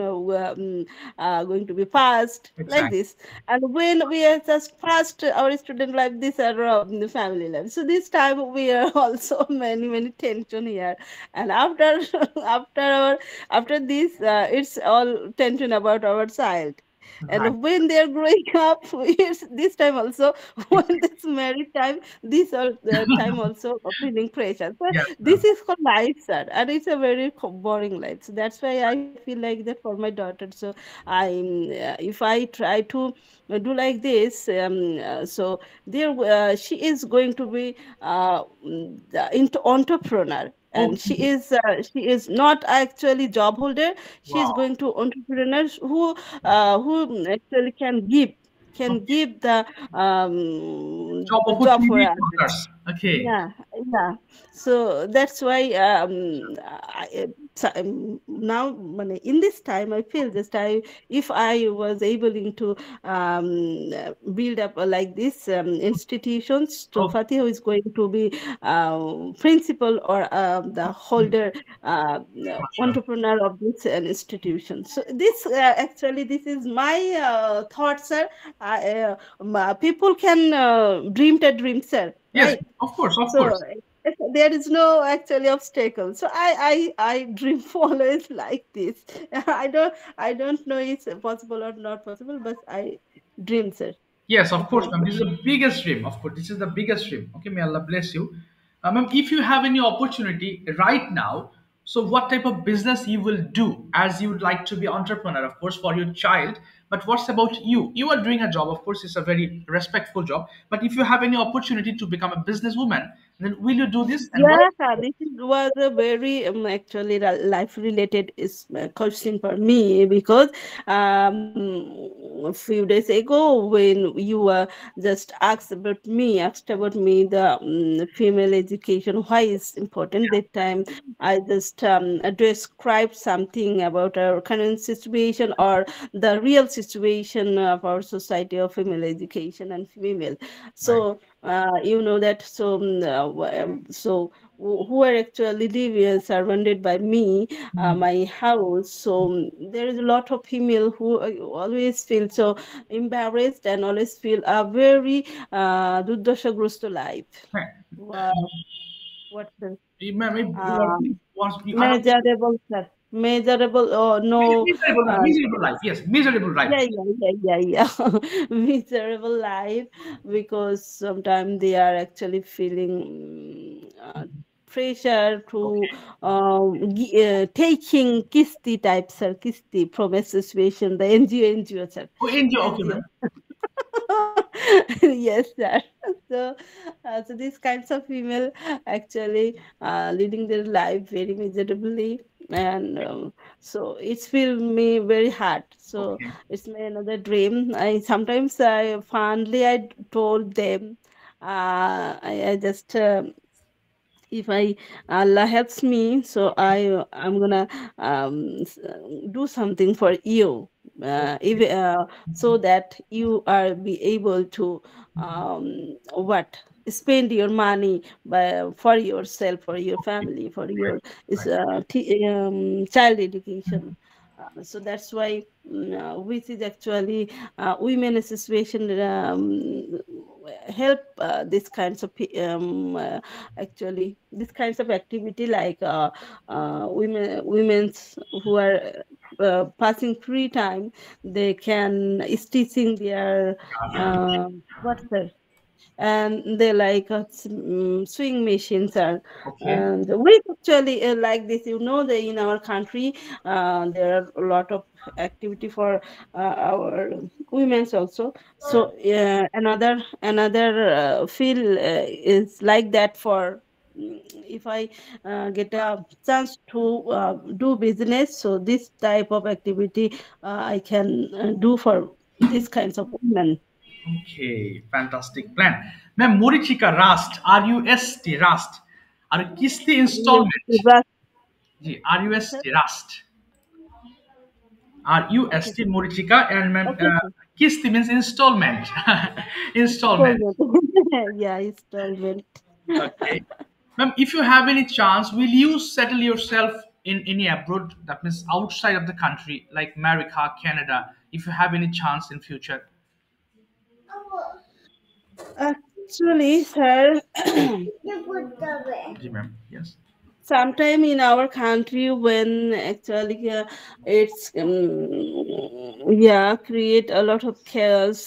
going to be fast like exact this. And when we are just fast our student life, these are the family life. So this time we are also many tension here. And after after this it's all tension about our child. Right. And when they're growing up, it's this time also, when this married time, this all the time also of feeling pressure. So Yes, this ma'am. is called life, sir, and it's a very boring life. So that's why I feel like that for my daughter. So if I try to do like this, so there she is going to be into entrepreneur, and Okay. she is not actually job holder. She is Wow. going to entrepreneurs who actually can Okay. give the Job job for opportunity to others. others. Okay. Yeah, yeah. So that's why now in this time I feel just if I was able to build up like this institutions, so Okay. Fatih is going to be principal or the holder Mashallah. entrepreneur of this institution. So this actually this is my thoughts, sir. People can dream a dream, sir, Yes, right? of course, of So course. there is no actually obstacle. So I dream always like this. I don't know it's possible or not possible, but I dream, sir. Yes, of course, So ma'am. This is the biggest dream. Of course, this is the biggest dream. Okay, may Allah bless you. Ma'am, if you have any opportunity right now, so what type of business you will do as you would like to be entrepreneur, of course, for your child. But what's about you? You are doing a job, of course, it's a very respectful job. But if you have any opportunity to become a businesswoman, then will you do this? And what? yeah, was a very actually life related is question for me because a few days ago when you just asked about me the female education why is important that time I just described something about our current situation or the real situation of our society of female education and female. Right. So you know that so who are actually living surrounded by me, Hmm. my house. So there is a lot of female who always feel so embarrassed and always feel a very duddashagrust life. Right. Wow, what's the Ma'am, uh, I don't. measurable, sir? Measurable, oh no, Miserable, uh, miserable life. Yes, miserable life. yeah. Miserable life because sometimes they are actually feeling pressure to Okay. taking kisti types or kisti from a situation, the NGO, sir. Oh, enjoy. Okay, NGO. ma'am. Yes, sir. So, so these kinds of female actually leading their life very miserably, and so it's feel me very hard. So Okay. it's my another dream. I sometimes I fondly I told them, I just if I Allah helps me, so I'm gonna do something for you, if, so that you are be able to what spend your money by for yourself, for your family, for your is Right. child education. So that's why which is actually women association help this kinds of actually these kinds of activity like women's who are passing free time, they can stitching their what's that, and they like swing machines are, Okay. and we actually like this, you know, the in our country there are a lot of activity for our women's also. So another feel is like that for if I get a chance to do business, so this type of activity I can do for these kinds of women. Okay. Fantastic plan. Ma'am, Morichika Rust. RUST Rust. Are Kisti installment. Yes, जी, RUST Rust. okay. RUST Morichika and ma'am Okay. Kisti means installment. Installment. Installment. Yeah, installment. Okay. Ma'am, if you have any chance, will you settle yourself in any abroad, that means outside of the country, like America, Canada, if you have any chance in future? Actually, sir, Ji, ma'am. Yes. sometime in our country when actually it's yeah, create a lot of chaos.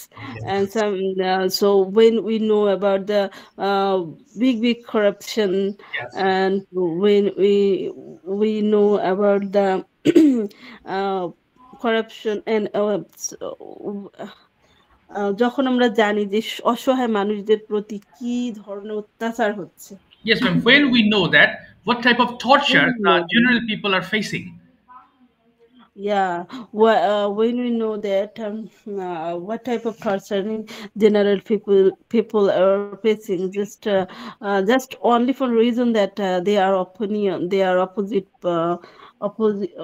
And Yes. some so when we know about the uh, big corruption, Yes. and when we know about the uh, corruption and যখন আমরা জানি যে অসহায় মানুষদের প্রতি কি ধরনের অত্যাচার হচ্ছে, Yes, ma'am. When we know that, what type of when torture we know that. general people are facing? Yeah, when we know that what type of torturing general people are facing, just only for reason that they are opinion, they are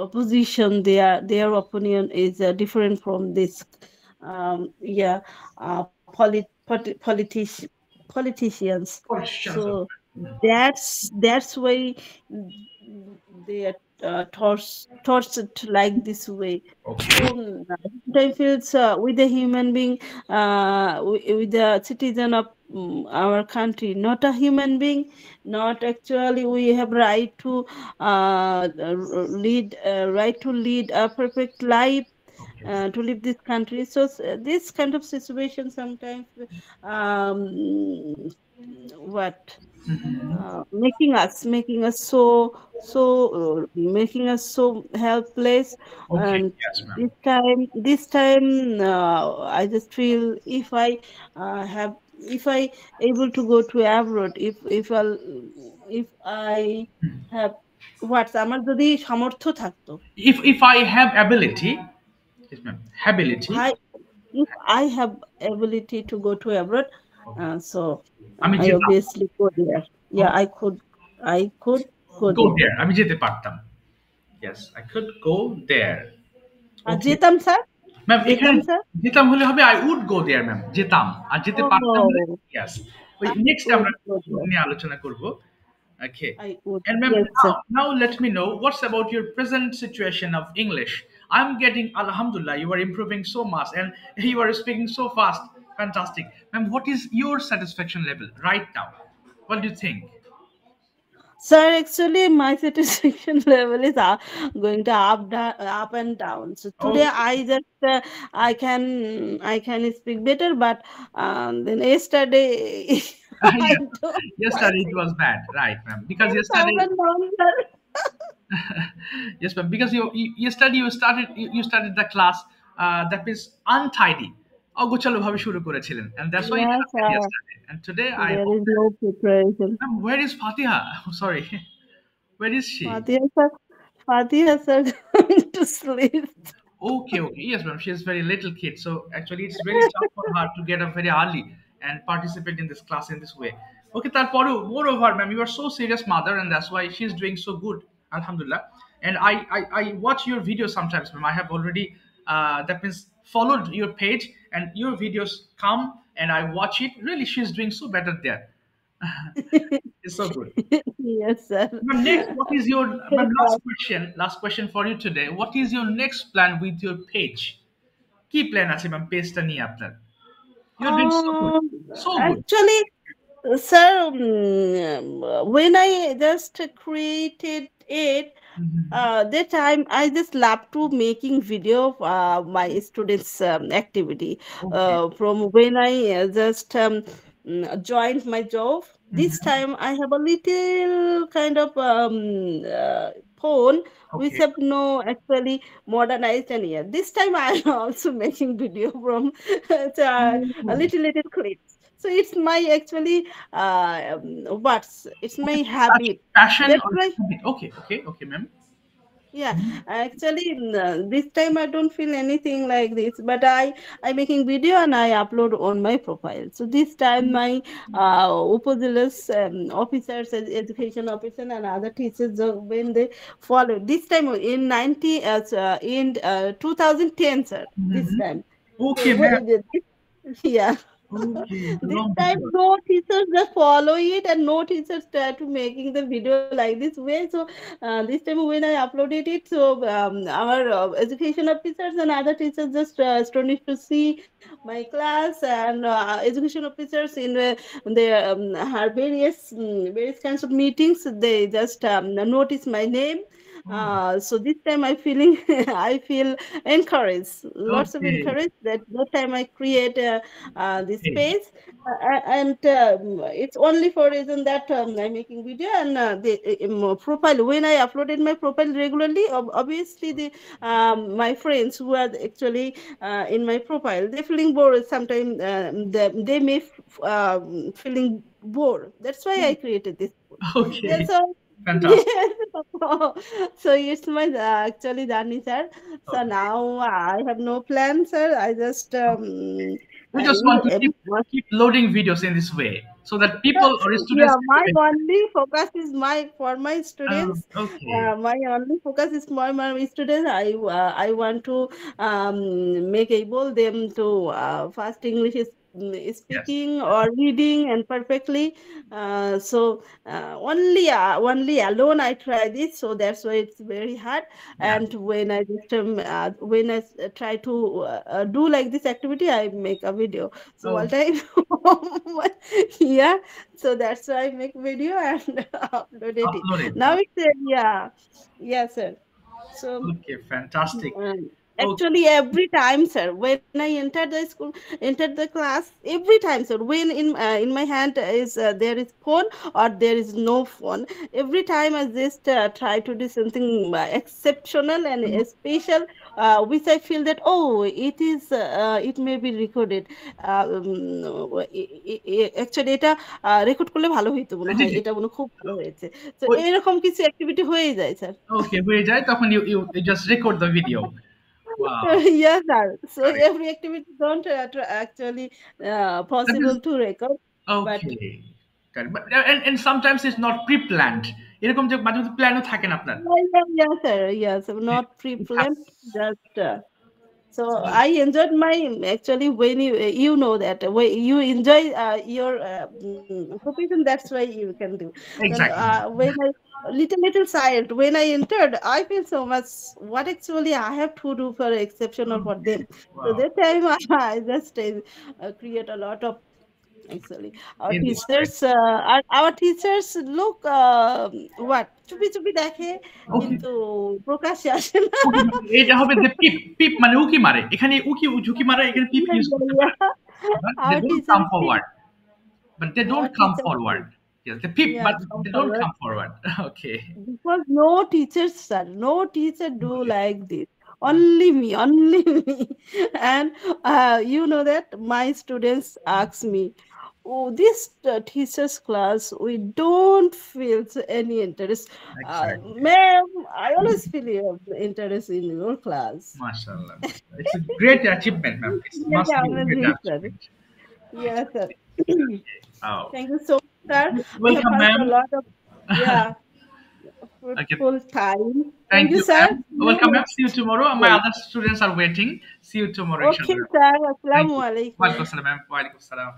opposition, their opinion is different from this. Yeah, politicians. Politicians. So that's why they are tortured like this way. Okay. So sometimes feels with a human being, with a citizen of our country, not a human being, not actually we have right to lead a perfect life, Okay. to live this country. So this kind of situation sometimes um, what making us so helpless. Okay. And Yes, ma'am. this time I just feel have if I able to go to abroad, if I have what আমার যদি সামর্থ্য থাকতো, If I have ability, yes, ma'am. Ability. I if I have ability to go to abroad, Okay. so আমি I যেতাম। obviously go there. Yeah, Okay. I could go Go there. there। আমি যেতে পারতাম। Yes, I could go there. আর Okay. যেতাম sir, ma'am এখানে যেতাম sir. যেতাম হলে হবে I would go there, ma'am. যেতাম। আর যেতে পারতাম হলে Oh, yes. ওই I নেক্সট আমরা would go there. নিয়ে আলোচনা করব। Okay. I would. And ma'am, Yes, now, sir. now let me know what's about your present situation of English. I'm getting, Alhamdulillah, you are improving so much and you are speaking so fast. Fantastic. Ma'am, what is your satisfaction level right now? What do you think? Sir, actually, my satisfaction level is going to up and down. So today, Okay. I can speak better, but then yesterday, I Yes. don't. I Yesterday it think was bad, right, ma'am? Because it's up yesterday, and down, sir. yes, ma'am. Because yesterday you started the class that means untidy. অগোছালো ভাবে শুরু করেছিলেন, and that's why it Yes, happened sir. yesterday. And today I There hope is that, no preparation. ma'am, where is Fatiha? Oh, sorry, where is she? Fatiha, sir, going to sleep. Okay, okay. Yes, ma'am. She is very little kid, so actually it's very tough for her to get up very early and participate in this class in this way. Okay, তারপরেও moreover, ma'am, you are so serious mother, and that's why she's doing so good. Alhamdulillah. And I watch your videos sometimes, ma'am. I have already that means followed your page, and your videos come and I watch it. Really, she's doing so better there. It's so good. Yes, sir. Ma'am, next, what is your Yes, ma'am, sir. last question? Last question for you today. What is your next plan with your page? কি plan আছে ma'am পেজটা নিয়ে আপনার? You are doing so good, Um, so good. actually, sir, when I just created it, that time I just love to making video of my students' activity. Okay. From when I just joined my job, this time I have a little kind of phone which okay. have no actually modernized and yet. This time I am also making video from a little clips. So it's my actually it's my habit. Passion That's or why, okay, okay, okay ma'am. yeah, actually, this time I don't feel anything like this, but I making video and I upload on my profile. So this time my Upazilus officers, education officer and other teachers, when they follow this time in 2010, sir. This time. Okay So ma'am. yeah. Okay, This long time, video. no teachers just follow it, and no teachers try to making the video like this way. So this time when I uploaded it, so our education officers and other teachers just astonished to see my class, and education officers in their her various kinds of meetings. They just notice my name. Oh, So this time I feeling I feel encouraged, lots of okay. encouraged that time I create this Page. page, and it's only for reason that I'm making video, and the profile, when I uploaded my profile regularly, obviously the my friends who are actually in my profile, they feeling bored sometimes. They may feeling bored. That's why I created this. Yeah, Okay, so fantastic. yes. So it's my actually Dani sir. So Okay. now I have no plan, sir. I just We just want to keep every keep loading videos in this way so that people or students yeah, can my benefit. only focus is my for my students. Okay. My only focus is my students. I want to make able them to fast English Yes. speaking or reading and perfectly. So only alone I try this. So that's why it's very hard. Yeah. And when I try to do like this activity, I make a video. So all Oh, time, yeah, so that's why I make video and uploaded it. uploaded. Now it's yeah, yes, sir. So Okay, fantastic. Oh, actually, every time, sir, when I enter the school, enter the class, every time, sir, when in my hand is there is phone or there is no phone, every time I just try to do something exceptional and special, which I feel that it may be recorded. Actually, এটা record করলে ভালো হইতো মনে জি, হয়, জি। এটা মনে হয় খুব ভালো হয়েছে। তো ওই এরকম কিছু অ্যাক্টিভিটি হয়ে যায়, স্যার। ওকে হয়ে যায় তখন you just record the video. Wow. Yes, sir. So Correct. every activity don't actually That is possible to record, but okay. Correct. But and sometimes it's not pre-planned. এরকম যে মাঝে মাঝে প্ল্যানও থাকে না আপনার। yes, sir. Yes, not It has pre-planned. Just so I enjoyed my actually when you know that when you enjoy your profession, that's why you can do. Then exactly. when I little child, when I entered, I feel so much what actually I have to do for exceptional for Okay. them. So Wow. that time I just create a lot of actually In this way. our teachers look what চুপি চুপি দেখে Okay. কিন্তু প্রকাশ্যে আসে না। উকি এটা হবে যে পিপ পিপ মানে উকি মারে। এখানে উকি ঝুঁকি মারে এখানে পিপ Yeah, ইউজ করতে yeah, পারে। yeah. But they Our don't teachers come think, forward. But they our don't come teachers forward. think, Yes, they peep, yeah, but come they don't forward. come forward. Okay. Because no teachers, sir, no teacher do Okay. like this. Only me. And you know that my students ask me, oh, this teacher's class, we don't feel any interest. Exactly. Ma'am, I always feel interest in your class. Mashallah. Mashallah. It's a great achievement, ma'am. It Yes, must be a I'm great agree, sir. achievement. Yes, sir. Oh. Thank you so much, sir. We have Welcome, passed a ma'am. lot of, yeah, Okay. fruitful time. Thank Thank you, you, sir. ma'am. Welcome, ma'am. See you tomorrow. My other students are waiting. See you tomorrow, Okay, inshallah. sir. Thank Assalamu you. alaikum. Walaikum salam, ma'am. Walaikum salam.